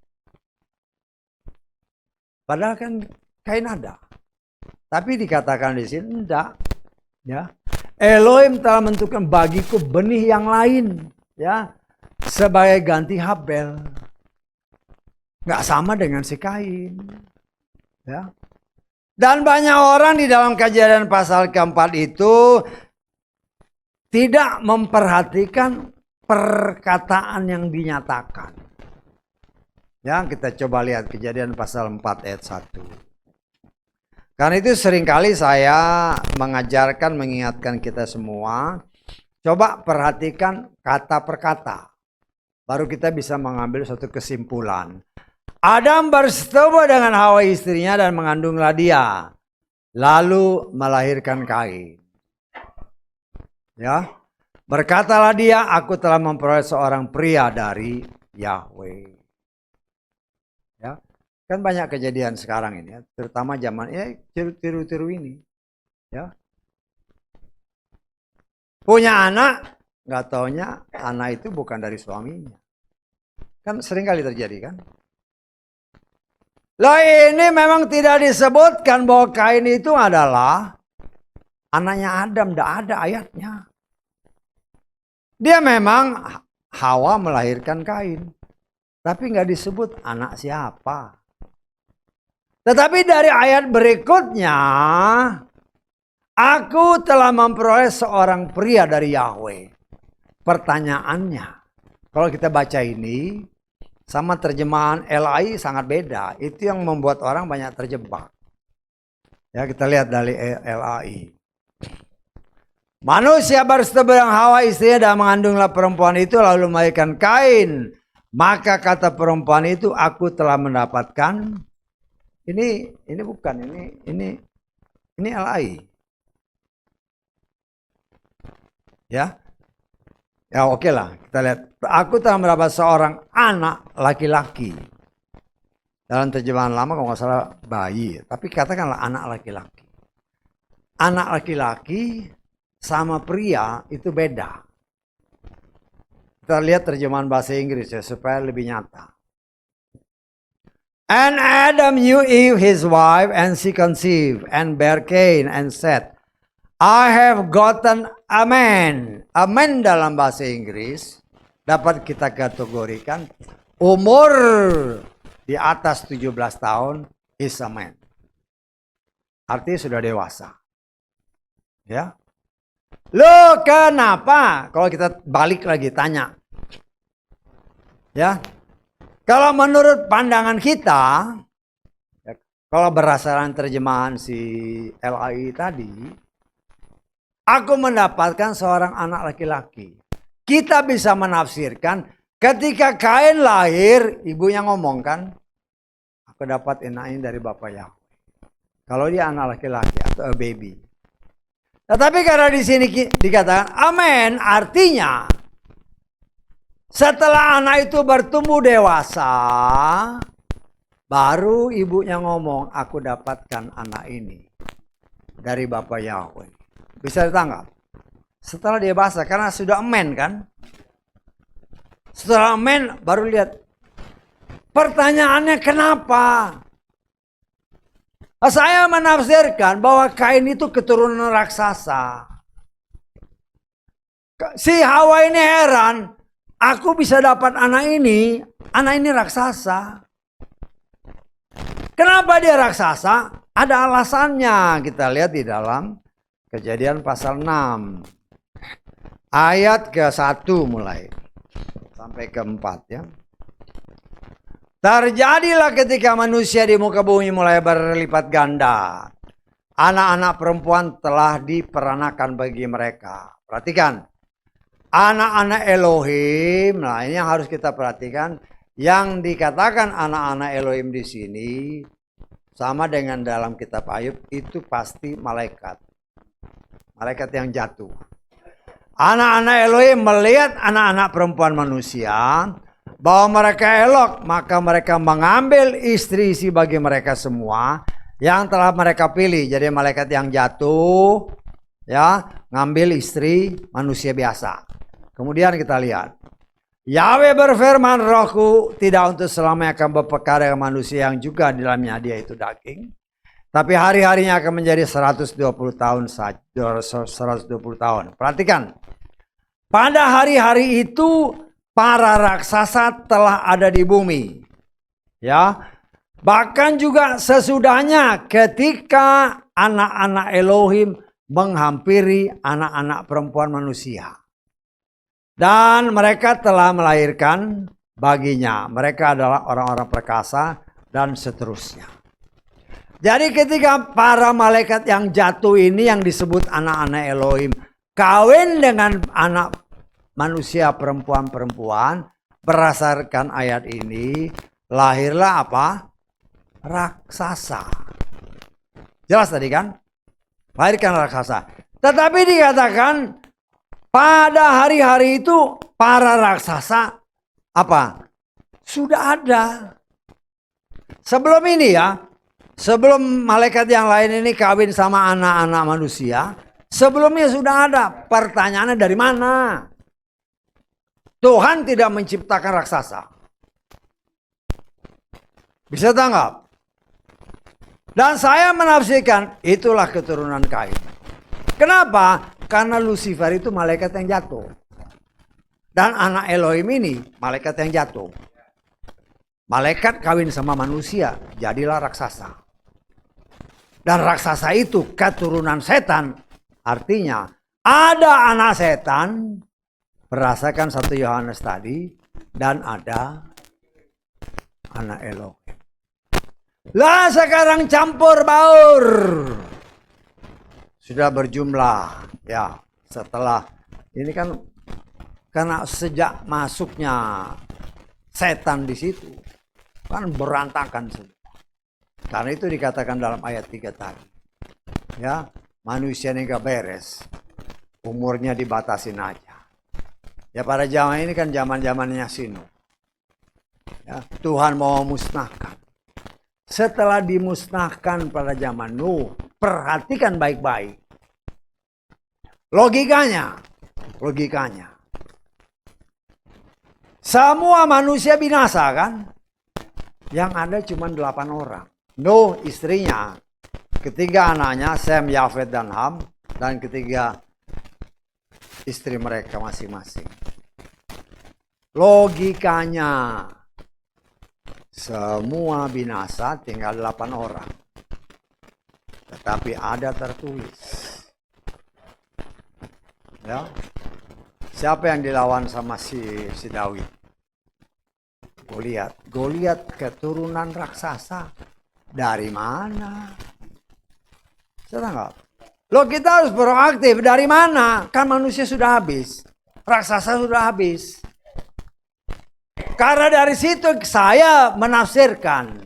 Padahal kan Kain ada. Tapi dikatakan di sini enggak, ya. Elohim telah menentukan bagiku benih yang lain, ya, sebagai ganti Habel. Enggak sama dengan si Kain, ya. Dan banyak orang di dalam Kejadian pasal keempat itu tidak memperhatikan perkataan yang dinyatakan. Ya, kita coba lihat Kejadian pasal 4 ayat 1. Karena itu seringkali saya mengajarkan, mengingatkan kita semua, coba perhatikan kata per kata. Baru kita bisa mengambil suatu kesimpulan. Adam bersetubuh dengan Hawa istrinya dan mengandunglah dia. Lalu melahirkan Kain. Ya, berkatalah dia, aku telah memperoleh seorang pria dari Yahweh. Ya. Kan banyak kejadian sekarang ini ya, terutama zaman tiru-tiru ini, ya. Punya anak, nggak taunya anak itu bukan dari suaminya. Kan sering kali terjadi kan. Loh, ini memang tidak disebutkan bahwa Kain itu adalah anaknya Adam, tidak ada ayatnya. Dia memang Hawa melahirkan Kain, tapi nggak disebut anak siapa. Tetapi dari ayat berikutnya, aku telah memperoleh seorang pria dari Yahweh. Pertanyaannya, kalau kita baca ini, sama terjemahan LAI sangat beda. Itu yang membuat orang banyak terjebak. Ya, kita lihat dari LAI. Manusia bersetubuh dengan Hawa istrinya dan mengandunglah perempuan itu lalu melahirkan Kain. Maka kata perempuan itu, aku telah mendapatkan. Ini bukan, ini LAI. Ya. Ya oke lah, kita lihat. Aku telah mendapat seorang anak laki-laki. Dalam terjemahan lama kalau nggak salah bayi, tapi katakanlah anak laki-laki. Anak laki-laki sama pria itu beda. Kita lihat terjemahan bahasa Inggris ya supaya lebih nyata. And Adam knew Eve his wife, and she conceived, and bare Cain, and said, I have gotten a man. A man dalam bahasa Inggris dapat kita kategorikan umur di atas 17 tahun is a man. Artinya sudah dewasa. Ya. Loh kenapa? Kalau kita balik lagi tanya. Ya. Kalau menurut pandangan kita, ya, kalau berdasarkan terjemahan si LAI tadi, aku mendapatkan seorang anak laki-laki. Kita bisa menafsirkan ketika Kain lahir, ibunya ngomong kan, aku dapat anak ini dari bapak Yahweh. Kalau dia anak laki-laki atau a baby. Tetapi karena di sini dikatakan amen, artinya setelah anak itu bertumbuh dewasa, Baru ibunya ngomong, aku dapatkan anak ini dari Bapak Yahweh. Bisa ditangkap? Setelah dia basah, karena sudah amen kan? Setelah amen, baru lihat. Pertanyaannya kenapa? Saya menafsirkan bahwa Kain itu keturunan raksasa. Si Hawa ini heran, aku bisa dapat anak ini raksasa. Kenapa dia raksasa? Ada alasannya. Kita lihat di dalam Kejadian pasal 6. Ayat ke-1 mulai. Sampai ke-4 ya. Terjadilah ketika manusia di muka bumi mulai berlipat ganda. Anak-anak perempuan telah diperanakan bagi mereka. Perhatikan. Anak-anak Elohim. Nah ini yang harus kita perhatikan. Yang dikatakan anak-anak Elohim di sini sama dengan dalam kitab Ayub itu pasti malaikat. Malaikat yang jatuh. Anak-anak Elohim melihat anak-anak perempuan manusia bahwa mereka elok, maka mereka mengambil istri-istri bagi mereka semua yang telah mereka pilih. Jadi malaikat yang jatuh ya, ngambil istri manusia biasa. Kemudian kita lihat Yahweh berfirman, rohku tidak untuk selamanya akan berpekar dengan manusia yang juga di dalamnya dia itu daging. Tapi hari-harinya akan menjadi 120 tahun saja. 120 tahun. Perhatikan. Pada hari-hari itu para raksasa telah ada di bumi. Ya. Bahkan juga sesudahnya ketika anak-anak Elohim menghampiri anak-anak perempuan manusia. Dan mereka telah melahirkan baginya. Mereka adalah orang-orang perkasa dan seterusnya. Jadi ketika para malaikat yang jatuh ini yang disebut anak-anak Elohim kawin dengan anak manusia perempuan-perempuan, berdasarkan ayat ini lahirlah apa? Raksasa. Jelas tadi kan? Lahirkan raksasa. Tetapi dikatakan pada hari-hari itu para raksasa apa? Sudah ada. Sebelum ini ya, sebelum malaikat yang lain ini kawin sama anak-anak manusia, sebelumnya sudah ada. Pertanyaannya dari mana? Tuhan tidak menciptakan raksasa. Bisa tanggap? Dan saya menafsirkan itulah keturunan Kain. Kenapa? Karena Lucifer itu malaikat yang jatuh. Dan anak Elohim ini malaikat yang jatuh. Malaikat kawin sama manusia, jadilah raksasa. Dan raksasa itu keturunan setan. Artinya ada anak setan, berdasarkan 1 Yohanes tadi, dan ada anak Elohim. Lah sekarang campur baur. Sudah berjumlah ya, setelah ini kan karena sejak masuknya setan di situ kan berantakan semua. Karena itu dikatakan dalam ayat 3 tadi. Ya, manusia ini gak beres. Umurnya dibatasin aja. Ya pada zaman ini kan zaman-zamannya Nuh. Ya, Tuhan mau musnahkan. Setelah dimusnahkan pada zaman Nuh, perhatikan baik-baik. Logikanya. Semua manusia binasa kan? Yang ada cuma 8 orang. Nuh istrinya, ketiga anaknya Sem, Yafet, dan Ham, dan ketiga istri mereka masing-masing. Logikanya semua binasa tinggal 8 orang. Tetapi ada tertulis. Ya. Siapa yang dilawan sama si Daud? Goliat keturunan raksasa. Dari mana? Sedang lo kita harus proaktif. Dari mana? Kan manusia sudah habis. Raksasa sudah habis. Karena dari situ saya menafsirkan.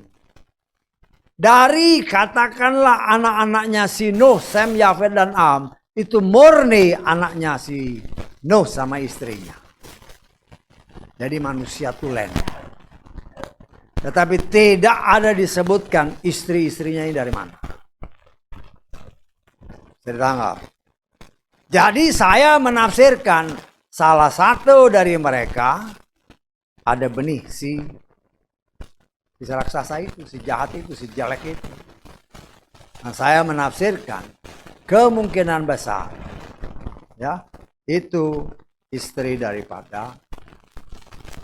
Dari katakanlah anak-anaknya si Nuh, Sem, Yafet, dan Ham. Itu murni anaknya si Nuh sama istrinya. Jadi manusia tulen. Tetapi tidak ada disebutkan istri-istrinya ini dari mana. Saya ditangkap. Jadi saya menafsirkan salah satu dari mereka ada benih si raksasa itu, si jahat itu, si jelek itu. Nah, saya menafsirkan kemungkinan besar ya itu istri daripada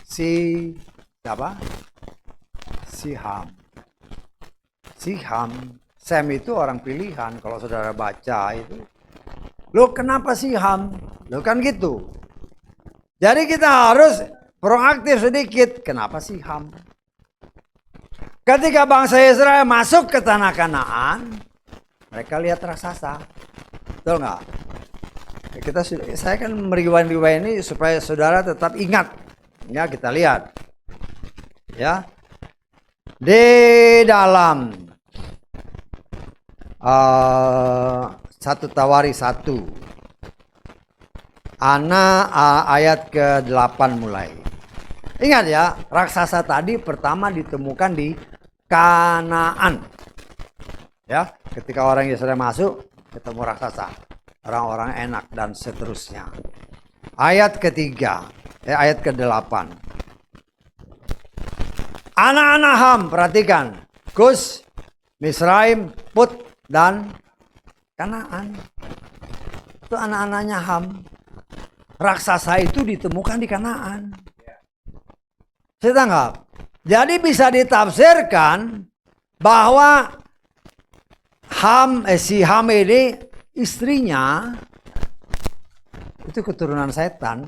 si siapa? Si Ham. Si Ham, Sem itu orang pilihan. Kalau saudara baca itu, lo kenapa si Ham? Lo kan gitu. Jadi kita harus proaktif sedikit. Kenapa si Ham? Ketika bangsa Israel masuk ke tanah Kanaan, mereka lihat raksasa. Betul nggak? Saya kan meriwayat-riwayat ini supaya saudara tetap ingat. Ya, kita lihat. Ya. Di dalam 1 Tawari 1 ayat ke-8 mulai. Ingat ya, raksasa tadi pertama ditemukan di Kanaan. Ya, ketika orang Israel masuk, ketemu raksasa, orang-orang enak dan seterusnya. Ayat ketiga, ayat ke-8. Anak-anak Ham, perhatikan, Kus, Misraim, Put, dan Kanaan. Itu anak-anaknya Ham. Raksasa itu ditemukan di Kanaan. Saya tangkap. Jadi bisa ditafsirkan bahwa si Ham ini istrinya itu keturunan setan.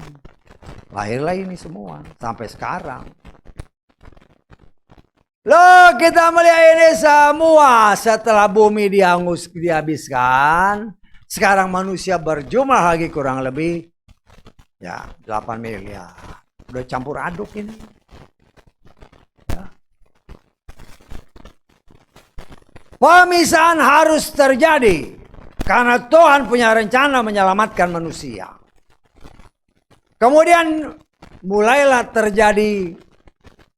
Lahirlah ini semua sampai sekarang. Loh, kita melihat ini semua setelah bumi dihabiskan. Sekarang manusia berjumlah lagi kurang lebih ya 8 miliar. Udah campur aduk ini. Ya. Pemisahan harus terjadi karena Tuhan punya rencana menyelamatkan manusia. Kemudian mulailah terjadi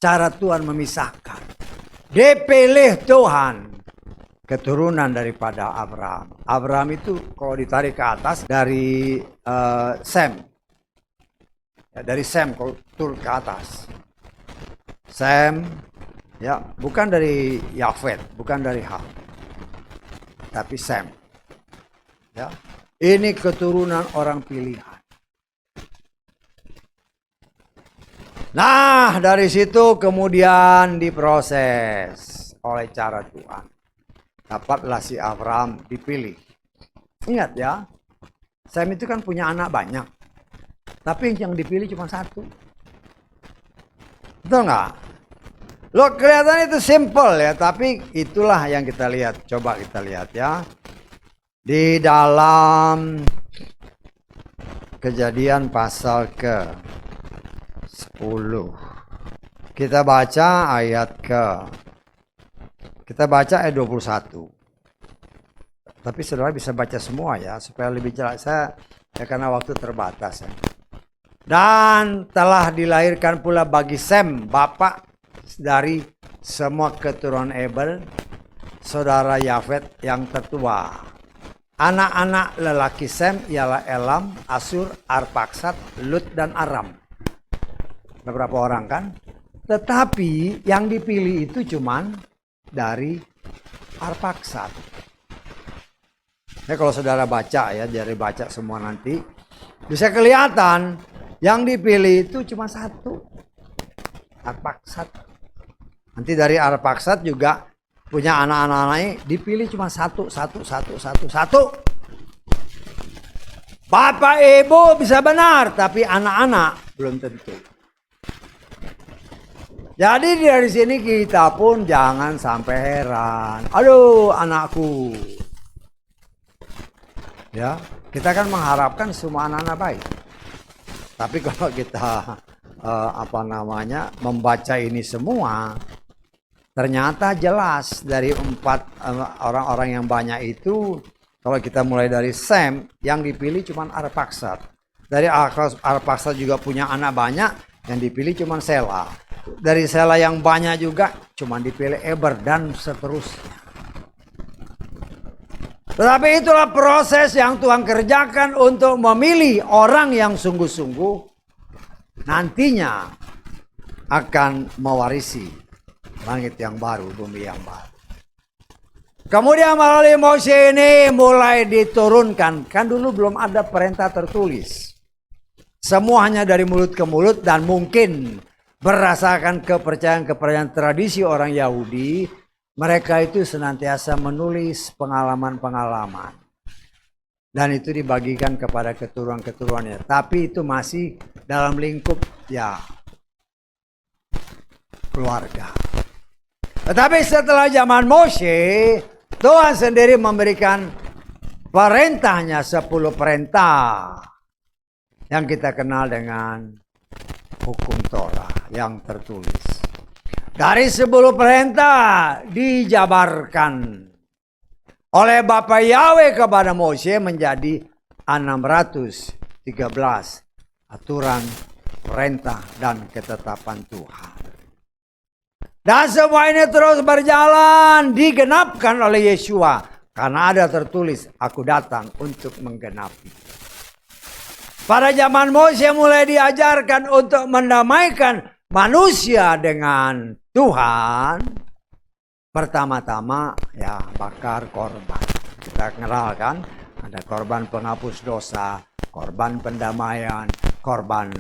cara Tuhan memisahkan. Dipilih Tuhan keturunan daripada Abraham. Abraham itu kalau ditarik ke atas dari Sem. Ya, dari Sem kalau turun ke atas. Sem, ya bukan dari Yafet, bukan dari Ham, tapi Sem. Ya, ini keturunan orang pilihan. Nah, dari situ kemudian diproses oleh cara Tuhan. Dapatlah si Abraham dipilih. Ingat ya, Sem itu kan punya anak banyak. Tapi yang dipilih cuma satu. Betul nggak? Lo kelihatan itu simple ya, tapi itulah yang kita lihat. Coba kita lihat ya. Di dalam Kejadian pasal ke-10. Kita baca ayat ayat 21. Tapi saudara bisa baca semua ya, supaya lebih jelas. Ya karena waktu terbatas ya. Dan telah dilahirkan pula bagi Sem, bapak dari semua keturunan Ebel, saudara Yafet yang tertua. Anak-anak lelaki Sem ialah Elam, Asur, Arpaksad, Lut, dan Aram. Beberapa orang kan? Tetapi yang dipilih itu cuman dari Arpaksad. Ya kalau saudara baca ya, dari baca semua nanti, bisa kelihatan yang dipilih itu cuma satu. Arpaksad. Nanti dari Arpaksad juga punya anak-anaknya dipilih cuma satu. Bapak ibu bisa benar, tapi anak-anak belum tentu. Jadi dari sini kita pun jangan sampai heran. Aduh anakku. Ya, kita kan mengharapkan semua anak-anak baik. Tapi kalau kita membaca ini semua, ternyata jelas dari 4 orang-orang yang banyak itu, kalau kita mulai dari Sem, yang dipilih cuma Arpaksad. Dari Arpaksad juga punya anak banyak, yang dipilih cuma Sela. dari sela yang banyak juga cuma dipilih Eber dan seterusnya. Tetapi itulah proses yang Tuhan kerjakan untuk memilih orang yang sungguh-sungguh nantinya akan mewarisi langit yang baru, bumi yang baru. Kemudian melalui Mose ini mulai diturunkan. Kan dulu belum ada perintah tertulis. Semua hanya dari mulut ke mulut dan mungkin berdasarkan kepercayaan tradisi orang Yahudi, mereka itu senantiasa menulis pengalaman-pengalaman. Dan itu dibagikan kepada keturunan-keturunannya. Tapi itu masih dalam lingkup keluarga. Tetapi setelah zaman Mose, Tuhan sendiri memberikan perintahnya 10 perintah yang kita kenal dengan hukum Torah yang tertulis. Dari 10 perintah dijabarkan oleh Bapa Yahweh kepada Mose menjadi 613 aturan, perintah, dan ketetapan Tuhan. Dan semua ini terus berjalan, digenapkan oleh Yeshua. Karena ada tertulis, aku datang untuk menggenapi. Pada zaman Mose mulai diajarkan untuk mendamaikan manusia dengan Tuhan. Pertama-tama bakar korban. Kita kenalkan, ada korban penghapus dosa, korban pendamaian, korban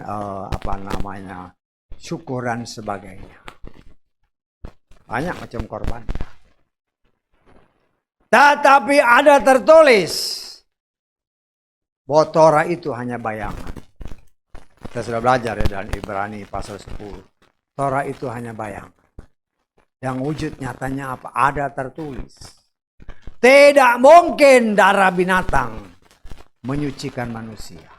syukur dan sebagainya. Banyak macam korban. Tetapi ada tertulis bahwa Torah itu hanya bayangan. Kita sudah belajar dalam Ibrani pasal 10. Torah itu hanya bayangan. Yang wujud nyatanya apa? Ada tertulis. Tidak mungkin darah binatang menyucikan manusia.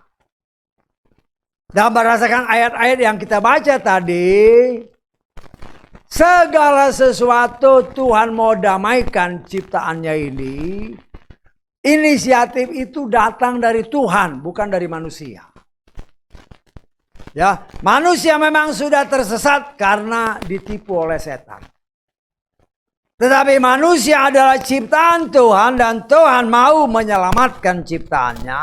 Dan berdasarkan ayat-ayat yang kita baca tadi, segala sesuatu Tuhan mau damaikan ciptaannya ini. Inisiatif itu datang dari Tuhan, bukan dari manusia. Manusia memang sudah tersesat karena ditipu oleh setan. Tetapi manusia adalah ciptaan Tuhan dan Tuhan mau menyelamatkan ciptaannya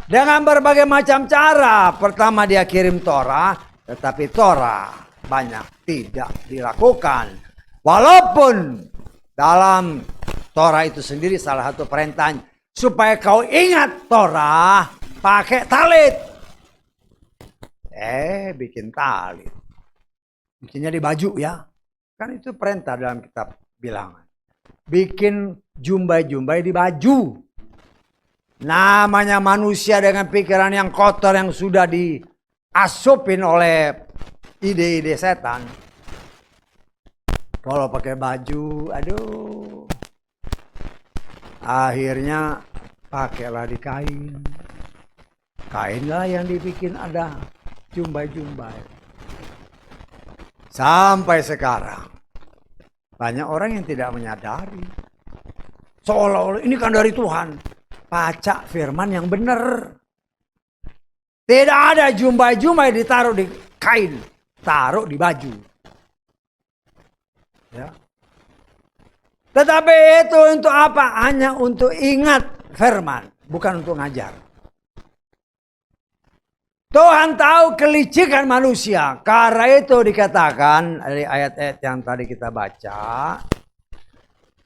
dengan berbagai macam cara. Pertama dia kirim Torah, tetapi Torah banyak tidak dilakukan. Walaupun dalam Torah itu sendiri salah satu perintahnya supaya kau ingat Torah pakai talit. Bikin talit. Bikinnya di baju ya. Kan itu perintah dalam kitab bilangan. Bikin jumbai-jumbai di baju. Namanya manusia dengan pikiran yang kotor yang sudah diasupin oleh ide-ide setan. Kalau pakai baju, aduh. Akhirnya pakailah di kain. Kainlah yang dibikin ada jumbai-jumbai. Sampai sekarang banyak orang yang tidak menyadari. Seolah-olah ini kan dari Tuhan. Baca firman yang benar. Tidak ada jumbai-jumbai ditaruh di kain. Taruh di baju. Tetapi itu untuk apa? Hanya untuk ingat firman. Bukan untuk ngajar. Tuhan tahu kelicikan manusia. Karena itu dikatakan dari ayat-ayat yang tadi kita baca.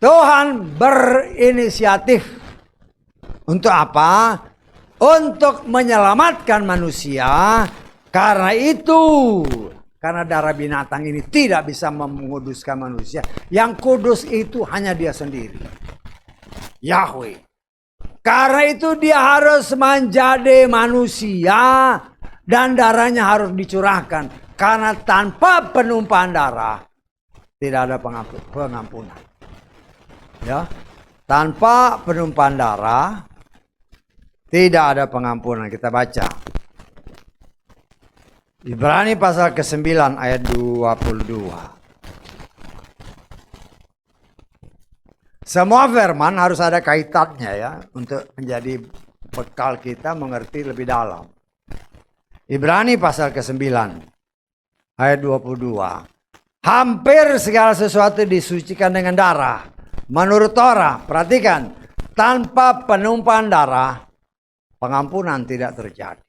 Tuhan berinisiatif. Untuk apa? Untuk menyelamatkan manusia. Karena itu. Karena darah binatang ini tidak bisa menguduskan manusia. Yang kudus itu hanya dia sendiri. Yahweh. Karena itu dia harus menjadi manusia. Dan darahnya harus dicurahkan. Karena tanpa penumpahan darah. Tidak ada pengampunan. Tanpa penumpahan darah. Tidak ada pengampunan. Kita baca. Ibrani pasal ke-9 ayat 22. Semua firman harus ada kaitannya ya. Untuk menjadi bekal kita mengerti lebih dalam. Ibrani pasal ke-9. ayat 22. Hampir segala sesuatu disucikan dengan darah. Menurut Torah, perhatikan, tanpa penumpahan darah, pengampunan tidak terjadi.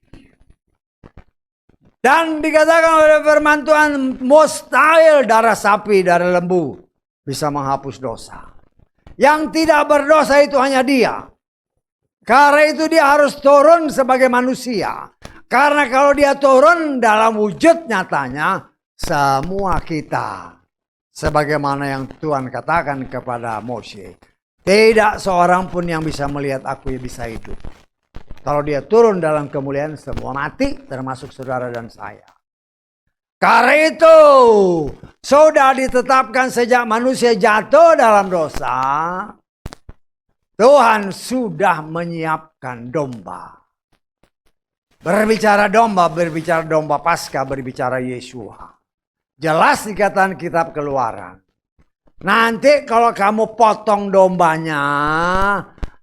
Dan dikatakan oleh firman Tuhan, mustahil darah sapi, darah lembu bisa menghapus dosa. Yang tidak berdosa itu hanya Dia. Karena itu Dia harus turun sebagai manusia. Karena kalau Dia turun dalam wujud nyatanya, semua kita, sebagaimana yang Tuhan katakan kepada Mose, tidak seorang pun yang bisa melihat aku yang bisa hidup. Kalau Dia turun dalam kemuliaan, semua mati, termasuk saudara dan saya. Karena itu, sudah ditetapkan sejak manusia jatuh dalam dosa, Tuhan sudah menyiapkan domba. Berbicara domba Paskah, berbicara Yeshua. Jelas dikatakan kitab Keluaran. Nanti kalau kamu potong dombanya,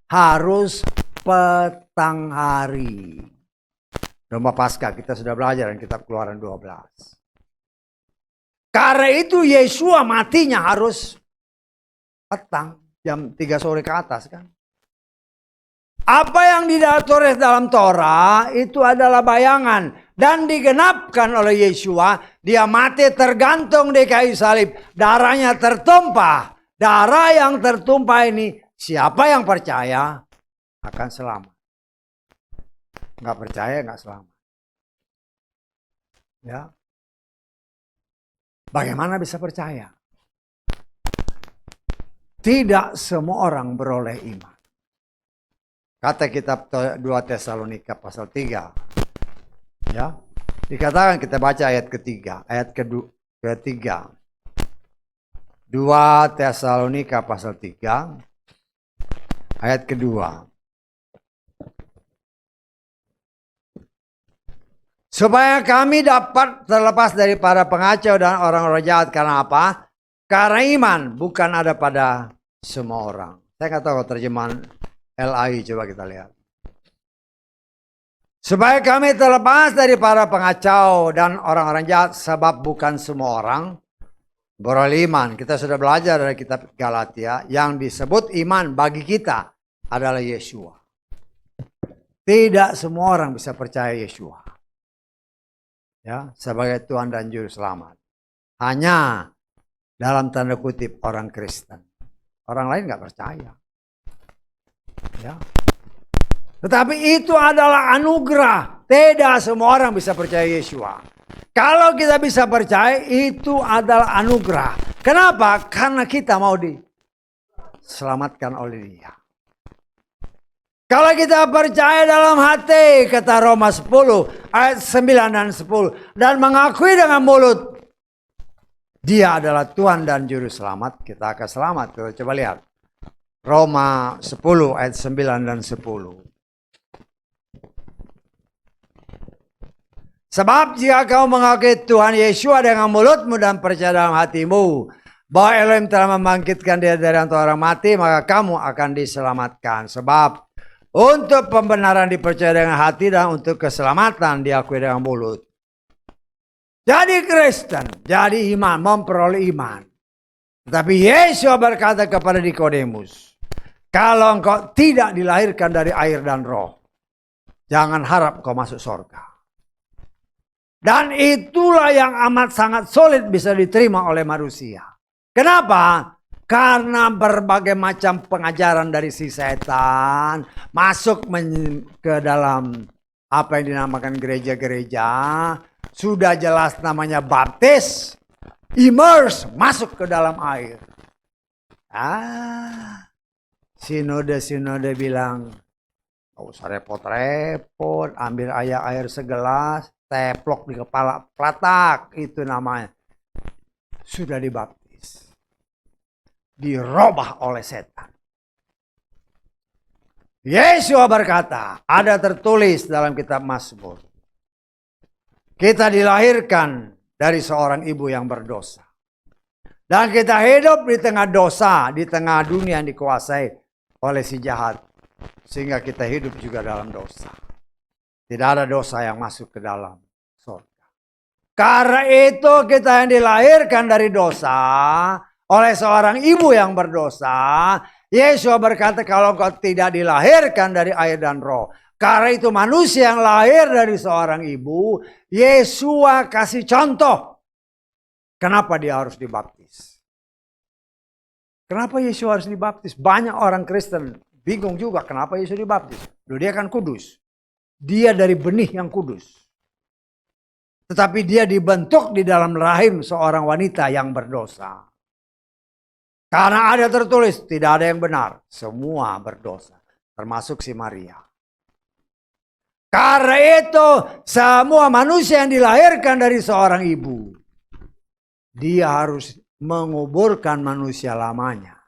harus petang hari. Domba Paskah kita sudah belajar dalam kitab Keluaran 12. Karena itu Yeshua matinya harus petang, jam 3 sore ke atas kan. Apa yang ditulis dalam Torah itu adalah bayangan dan digenapkan oleh Yeshua. Dia mati tergantung di kayu salib, darahnya tertumpah. Darah yang tertumpah ini, siapa yang percaya akan selamat. Nggak percaya nggak selamat. Ya. Bagaimana bisa percaya? Tidak semua orang beroleh iman. Kata kitab 2 Tesalonika pasal 3. Ya. Dikatakan kita baca ayat ketiga, ayat ketiga. 2 Tesalonika pasal 3 ayat kedua. Supaya kami dapat terlepas dari para pengacau dan orang-orang jahat. Karena apa? Karena iman bukan ada pada semua orang. Saya nggak tahu terjemahan LAI, coba kita lihat. Supaya kami terlepas dari para pengacau dan orang-orang jahat, sebab bukan semua orang beroleh iman. Kita sudah belajar dari kitab Galatia, yang disebut iman bagi kita adalah Yeshua. Tidak semua orang bisa percaya Yeshua, ya, sebagai Tuhan dan Juru Selamat. Hanya dalam tanda kutip orang Kristen. Orang lain nggak percaya. Ya. Tetapi itu adalah anugerah. Tidak semua orang bisa percaya Yeshua. Kalau kita bisa percaya, itu adalah anugerah. Kenapa? Karena kita mau diselamatkan oleh Dia. Kalau kita percaya dalam hati, kata Roma 10 ayat 9 dan 10, dan mengakui dengan mulut Dia adalah Tuhan dan Juru Selamat, kita akan selamat. Kita coba lihat Roma 10 ayat 9 dan 10. Sebab jika kau mengakui Tuhan Yeshua dengan mulutmu dan percaya dalam hatimu bahwa Elohim telah membangkitkan Dia dari antara orang mati, maka kamu akan diselamatkan. Sebab untuk pembenaran dipercaya dengan hati dan untuk keselamatan diakui dengan mulut. Jadi Kristen, jadi iman, memperoleh iman. Tetapi Yesus berkata kepada Nikodemus, kalau engkau tidak dilahirkan dari air dan roh, jangan harap kau masuk surga. Dan itulah yang amat sangat sulit bisa diterima oleh manusia. Kenapa? Karena berbagai macam pengajaran dari si setan masuk ke dalam apa yang dinamakan gereja-gereja. Sudah jelas namanya baptis, immerse, masuk ke dalam air. Sinode bilang, gak usah repot-repot, ambil air segelas, teplok di kepala, pelatak, itu namanya. Sudah dibaptis. Dirubah oleh setan. Yesus berkata, ada tertulis dalam kitab Mazmur, kita dilahirkan dari seorang ibu yang berdosa. Dan kita hidup di tengah dosa, di tengah dunia yang dikuasai oleh si jahat. Sehingga kita hidup juga dalam dosa. Tidak ada dosa yang masuk ke dalam surga. Karena itu kita yang dilahirkan dari dosa oleh seorang ibu yang berdosa. Yesus berkata kalau kau tidak dilahirkan dari air dan roh. Karena itu manusia yang lahir dari seorang ibu. Yesus kasih contoh. Kenapa dia harus dibaptis? Kenapa Yesus harus dibaptis? Banyak orang Kristen bingung juga kenapa Yesus dibaptis. Dia kan kudus. Dia dari benih yang kudus. Tetapi dia dibentuk di dalam rahim seorang wanita yang berdosa. Karena ada tertulis, tidak ada yang benar. Semua berdosa. Termasuk si Maria. Karena itu, semua manusia yang dilahirkan dari seorang ibu. Dia harus menguburkan manusia lamanya.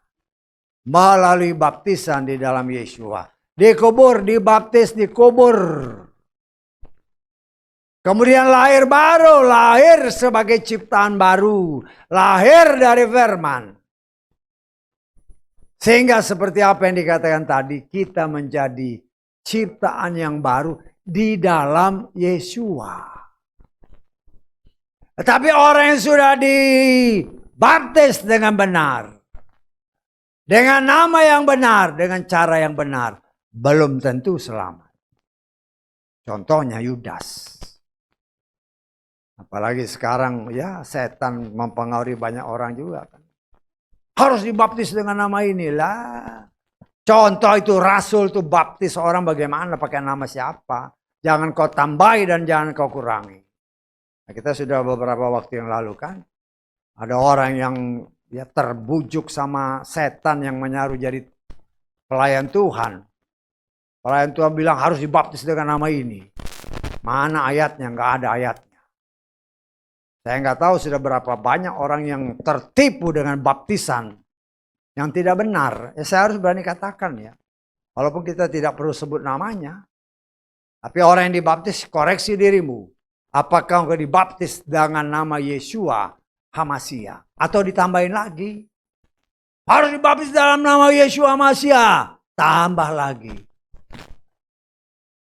Melalui baptisan di dalam Yesua. Dikubur, dibaptis, dikubur. Kemudian lahir baru, lahir sebagai ciptaan baru. Lahir dari firman. Sehingga seperti apa yang dikatakan tadi, kita menjadi ciptaan yang baru di dalam Yesua. Tetapi orang yang sudah dibaptis dengan benar, dengan nama yang benar, dengan cara yang benar, belum tentu selamat. Contohnya Yudas. Apalagi sekarang ya setan mempengaruhi banyak orang juga kan. Harus dibaptis dengan nama inilah. Contoh itu rasul tuh baptis orang bagaimana pakai nama siapa. Jangan kau tambahi dan jangan kau kurangi. Nah, kita sudah beberapa waktu yang lalu kan. Ada orang yang ya terbujuk sama setan yang menyaruh jadi pelayan Tuhan. Pelayan Tuhan bilang harus dibaptis dengan nama ini. Mana ayatnya? Nggak ada ayatnya. Saya nggak tahu sudah berapa banyak orang yang tertipu dengan baptisan yang tidak benar. Ya saya harus berani katakan ya. Walaupun kita tidak perlu sebut namanya. Tapi orang yang dibaptis, koreksi dirimu. Apakah engkau dibaptis dengan nama Yeshua Hamasia? Atau ditambahin lagi? Harus dibaptis dalam nama Yeshua Hamasia. Tambah lagi.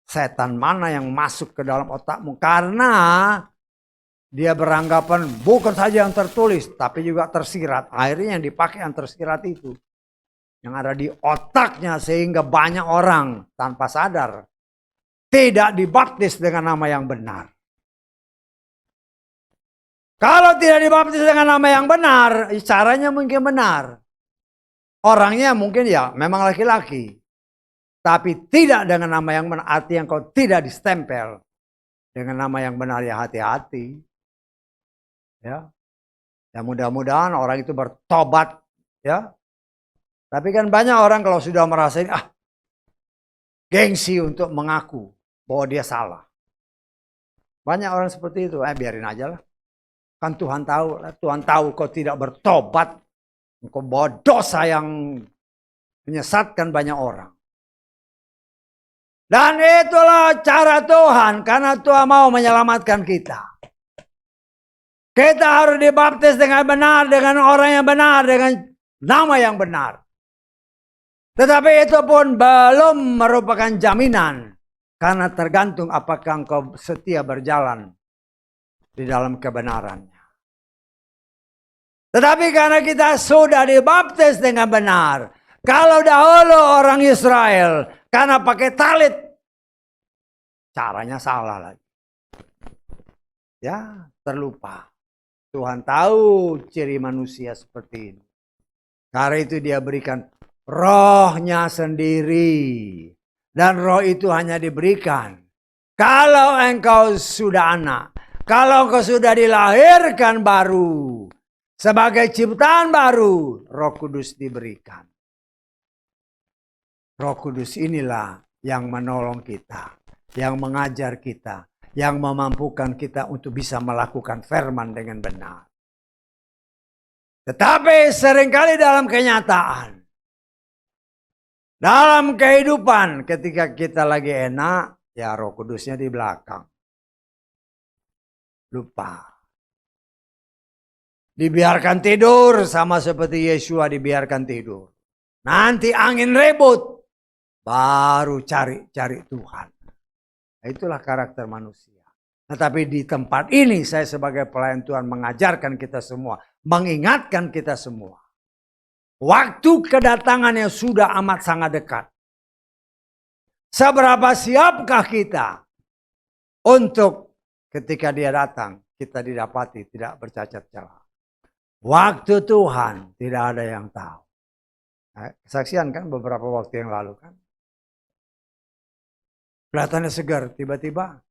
Setan mana yang masuk ke dalam otakmu? Karena dia beranggapan bukan saja yang tertulis, tapi juga tersirat. Akhirnya yang dipakai yang tersirat itu. Yang ada di otaknya sehingga banyak orang tanpa sadar. Tidak dibaptis dengan nama yang benar. Kalau tidak dibaptis dengan nama yang benar, caranya mungkin benar. Orangnya mungkin ya memang laki-laki. Tapi tidak dengan nama yang benar. Artinya kau tidak distempel. Dengan nama yang benar ya hati-hati. Ya, ya mudah-mudahan orang itu bertobat ya. Tapi kan banyak orang kalau sudah merasa gengsi untuk mengaku bahwa dia salah. Banyak orang seperti itu, biarin aja lah. Kan Tuhan tahu kau tidak bertobat, kau bawa dosa yang menyesatkan banyak orang. Dan itulah cara Tuhan, karena Tuhan mau menyelamatkan kita. Kita harus dibaptis dengan benar, dengan orang yang benar, dengan nama yang benar. Tetapi itu pun belum merupakan jaminan. Karena tergantung apakah engkau setia berjalan di dalam kebenarannya. Tetapi karena kita sudah dibaptis dengan benar. Kalau dahulu orang Israel, karena pakai talit, caranya salah lagi. Ya, terlupa. Tuhan tahu ciri manusia seperti ini. Karena itu dia berikan rohnya sendiri. Dan roh itu hanya diberikan kalau engkau sudah anak. Kalau engkau sudah dilahirkan baru. Sebagai ciptaan baru, Roh Kudus diberikan. Roh Kudus inilah yang menolong kita. Yang mengajar kita. Yang memampukan kita untuk bisa melakukan firman dengan benar. Tetapi seringkali dalam kenyataan, dalam kehidupan ketika kita lagi enak, ya Roh Kudusnya di belakang. Lupa. Dibiarkan tidur sama seperti Yesua dibiarkan tidur. Nanti angin ribut, baru cari Tuhan. Itulah karakter manusia. Tetapi di tempat ini saya sebagai pelayan Tuhan mengajarkan kita semua, mengingatkan kita semua. Waktu kedatangannya sudah amat sangat dekat. Seberapa siapkah kita untuk ketika dia datang, kita didapati tidak bercacat celah. Waktu Tuhan tidak ada yang tahu. Kesaksian kan beberapa waktu yang lalu kan. Kelihatannya segar, tiba-tiba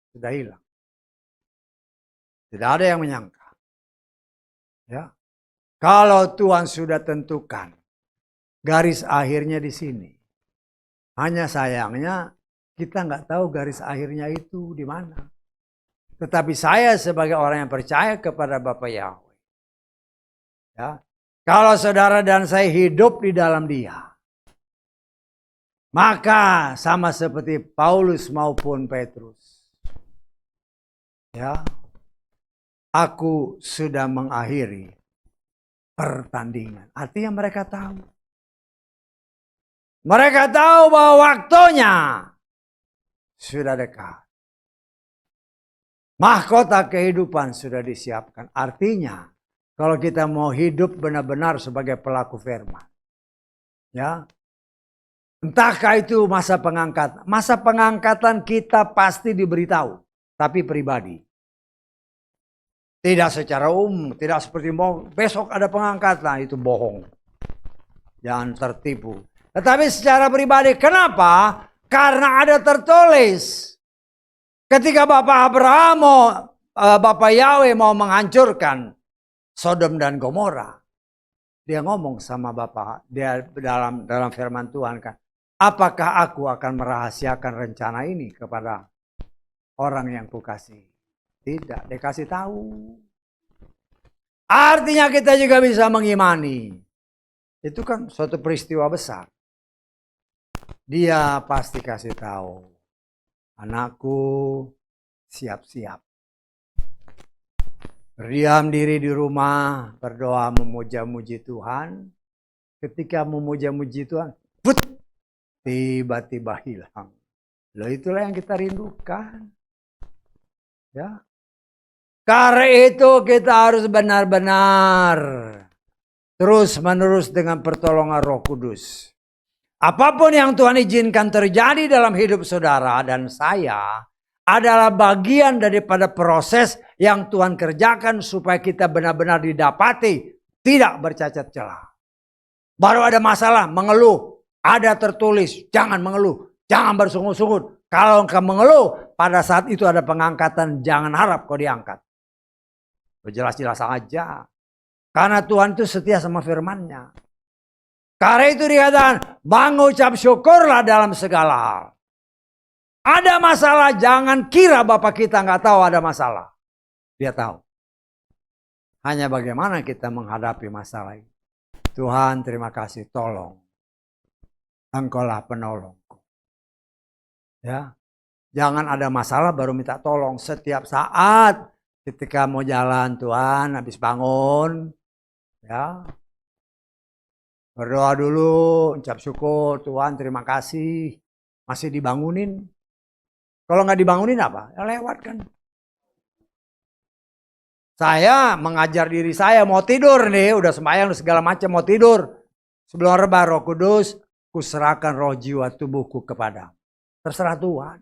sudah hilang. Tidak ada yang menyangka. Ya. Kalau Tuhan sudah tentukan garis akhirnya di sini. Hanya sayangnya kita nggak tahu garis akhirnya itu di mana. Tetapi saya sebagai orang yang percaya kepada Bapa Yahweh. Ya. Kalau saudara dan saya hidup di dalam Dia. Maka sama seperti Paulus maupun Petrus. Ya. Aku sudah mengakhiri pertandingan. Artinya mereka tahu. Mereka tahu bahwa waktunya sudah dekat. Mahkota kehidupan sudah disiapkan. Artinya kalau kita mau hidup benar-benar sebagai pelaku firman. Ya. Entahkah itu masa pengangkatan. Masa pengangkatan kita pasti diberitahu. Tapi pribadi. Tidak secara umum. Tidak seperti mau besok ada pengangkatan. Itu bohong. Jangan tertipu. Tetapi secara pribadi. Kenapa? Karena ada tertulis. Ketika Bapak Abraham Bapak Yahweh mau menghancurkan Sodom dan Gomora. Dia ngomong sama Bapak. Dia dalam firman Tuhan kan. Apakah aku akan merahasiakan rencana ini kepada orang yang kukasihi? Tidak, dia kasih tahu. Artinya kita juga bisa mengimani. Itu kan suatu peristiwa besar. Dia pasti kasih tahu. Anakku, siap-siap. Berdiam diri di rumah, berdoa memuja-muji Tuhan. Ketika memuja-muji Tuhan, tiba-tiba hilang. Loh itulah yang kita rindukan. Ya. Karena itu kita harus benar-benar terus-menerus dengan pertolongan Roh Kudus. Apapun yang Tuhan izinkan terjadi dalam hidup saudara dan saya adalah bagian daripada proses yang Tuhan kerjakan supaya kita benar-benar didapati tidak bercacat celah. Baru ada masalah, mengeluh, ada tertulis, jangan mengeluh, jangan bersungut-sungut. Kalau engkau mengeluh, pada saat itu ada pengangkatan, jangan harap kau diangkat. Jelas-jelas aja. Karena Tuhan itu setia sama firman-Nya. Karena itu dikatakan, mengucap syukurlah dalam segala hal. Ada masalah, jangan kira Bapak kita nggak tahu ada masalah. Dia tahu. Hanya bagaimana kita menghadapi masalah ini. Tuhan terima kasih, tolong. Engkaulah penolongku. Ya, jangan ada masalah baru minta tolong. Setiap saat ketika mau jalan, Tuhan habis bangun. Ya. Berdoa dulu, ucap syukur, Tuhan terima kasih. Masih dibangunin. Kalau nggak dibangunin apa? Ya lewat kan. Saya mengajar diri saya mau tidur nih. Udah sembahyang segala macam mau tidur. Sebelum rebah Roh Kudus, kuserahkan roh jiwa tubuhku kepada. Terserah Tuhan.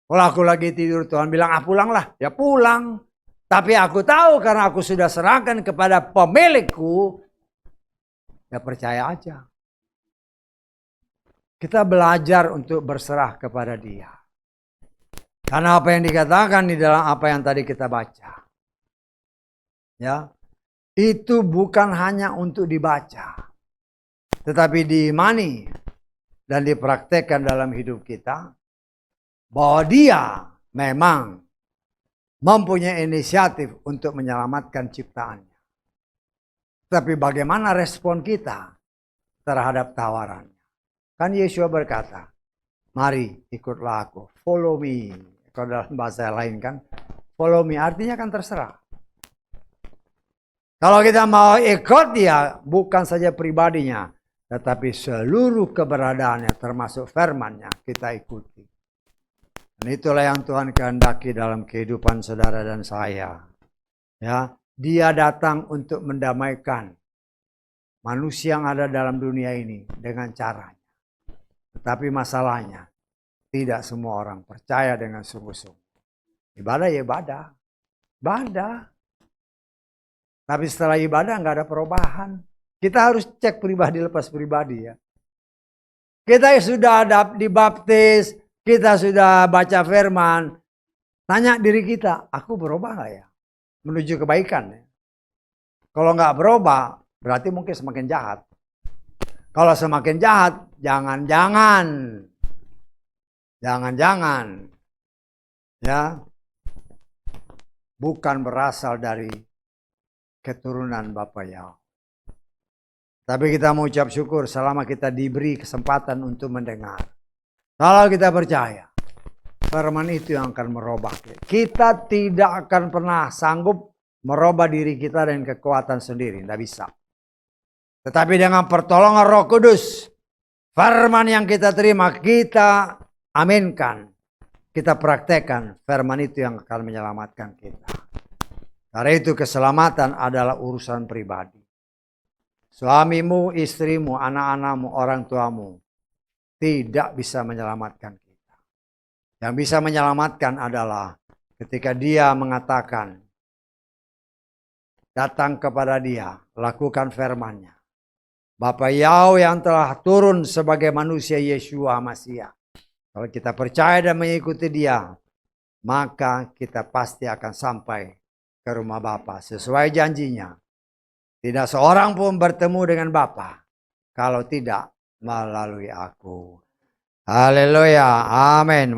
Kalau aku lagi tidur Tuhan bilang pulanglah. Ya pulang. Tapi aku tahu karena aku sudah serahkan kepada pemilikku. Ya percaya aja. Kita belajar untuk berserah kepada Dia. Karena apa yang dikatakan di dalam apa yang tadi kita baca. Ya. Itu bukan hanya untuk dibaca. Tetapi diimani dan dipraktekkan dalam hidup kita. Bahwa Dia memang mempunyai inisiatif untuk menyelamatkan ciptaannya. Tapi bagaimana respon kita terhadap tawarannya? Kan Yesua berkata, mari ikutlah aku, follow me. Kalau dalam bahasa lain kan, follow me artinya kan terserah. Kalau kita mau ikut Dia, bukan saja pribadinya, tetapi seluruh keberadaannya termasuk firman-Nya kita ikuti. Dan itulah yang Tuhan kehendaki dalam kehidupan saudara dan saya. Ya, Dia datang untuk mendamaikan manusia yang ada dalam dunia ini dengan caranya. Tetapi masalahnya, tidak semua orang percaya dengan sungguh-sungguh. Ibadah ya ibadah. Ibadah. Tapi setelah ibadah nggak ada perubahan. Kita harus cek pribadi lepas pribadi ya. Kita sudah ada dibaptis, kita sudah baca firman. Tanya diri kita, aku berubah nggak ya? Menuju kebaikan ya. Kalau nggak berubah, berarti mungkin semakin jahat. Kalau semakin jahat, jangan-jangan ya bukan berasal dari keturunan Bapak Yahweh. Tapi kita mengucap syukur selama kita diberi kesempatan untuk mendengar. Kalau kita percaya, firman itu yang akan merubah kita. Kita tidak akan pernah sanggup merubah diri kita dengan kekuatan sendiri, tidak bisa. Tetapi dengan pertolongan Roh Kudus, firman yang kita terima, kita aminkan. Kita praktekkan, firman itu yang akan menyelamatkan kita. Karena itu keselamatan adalah urusan pribadi. Suamimu, istrimu, anak-anakmu, orang tuamu tidak bisa menyelamatkan kita. Yang bisa menyelamatkan adalah ketika dia mengatakan, datang kepada dia, lakukan firman-Nya. Bapa Yahweh yang telah turun sebagai manusia Yeshua Masiah. Kalau kita percaya dan mengikuti dia, maka kita pasti akan sampai ke rumah Bapa sesuai janjinya. Tidak seorang pun bertemu dengan Bapa kalau tidak melalui aku. Haleluya. Amin.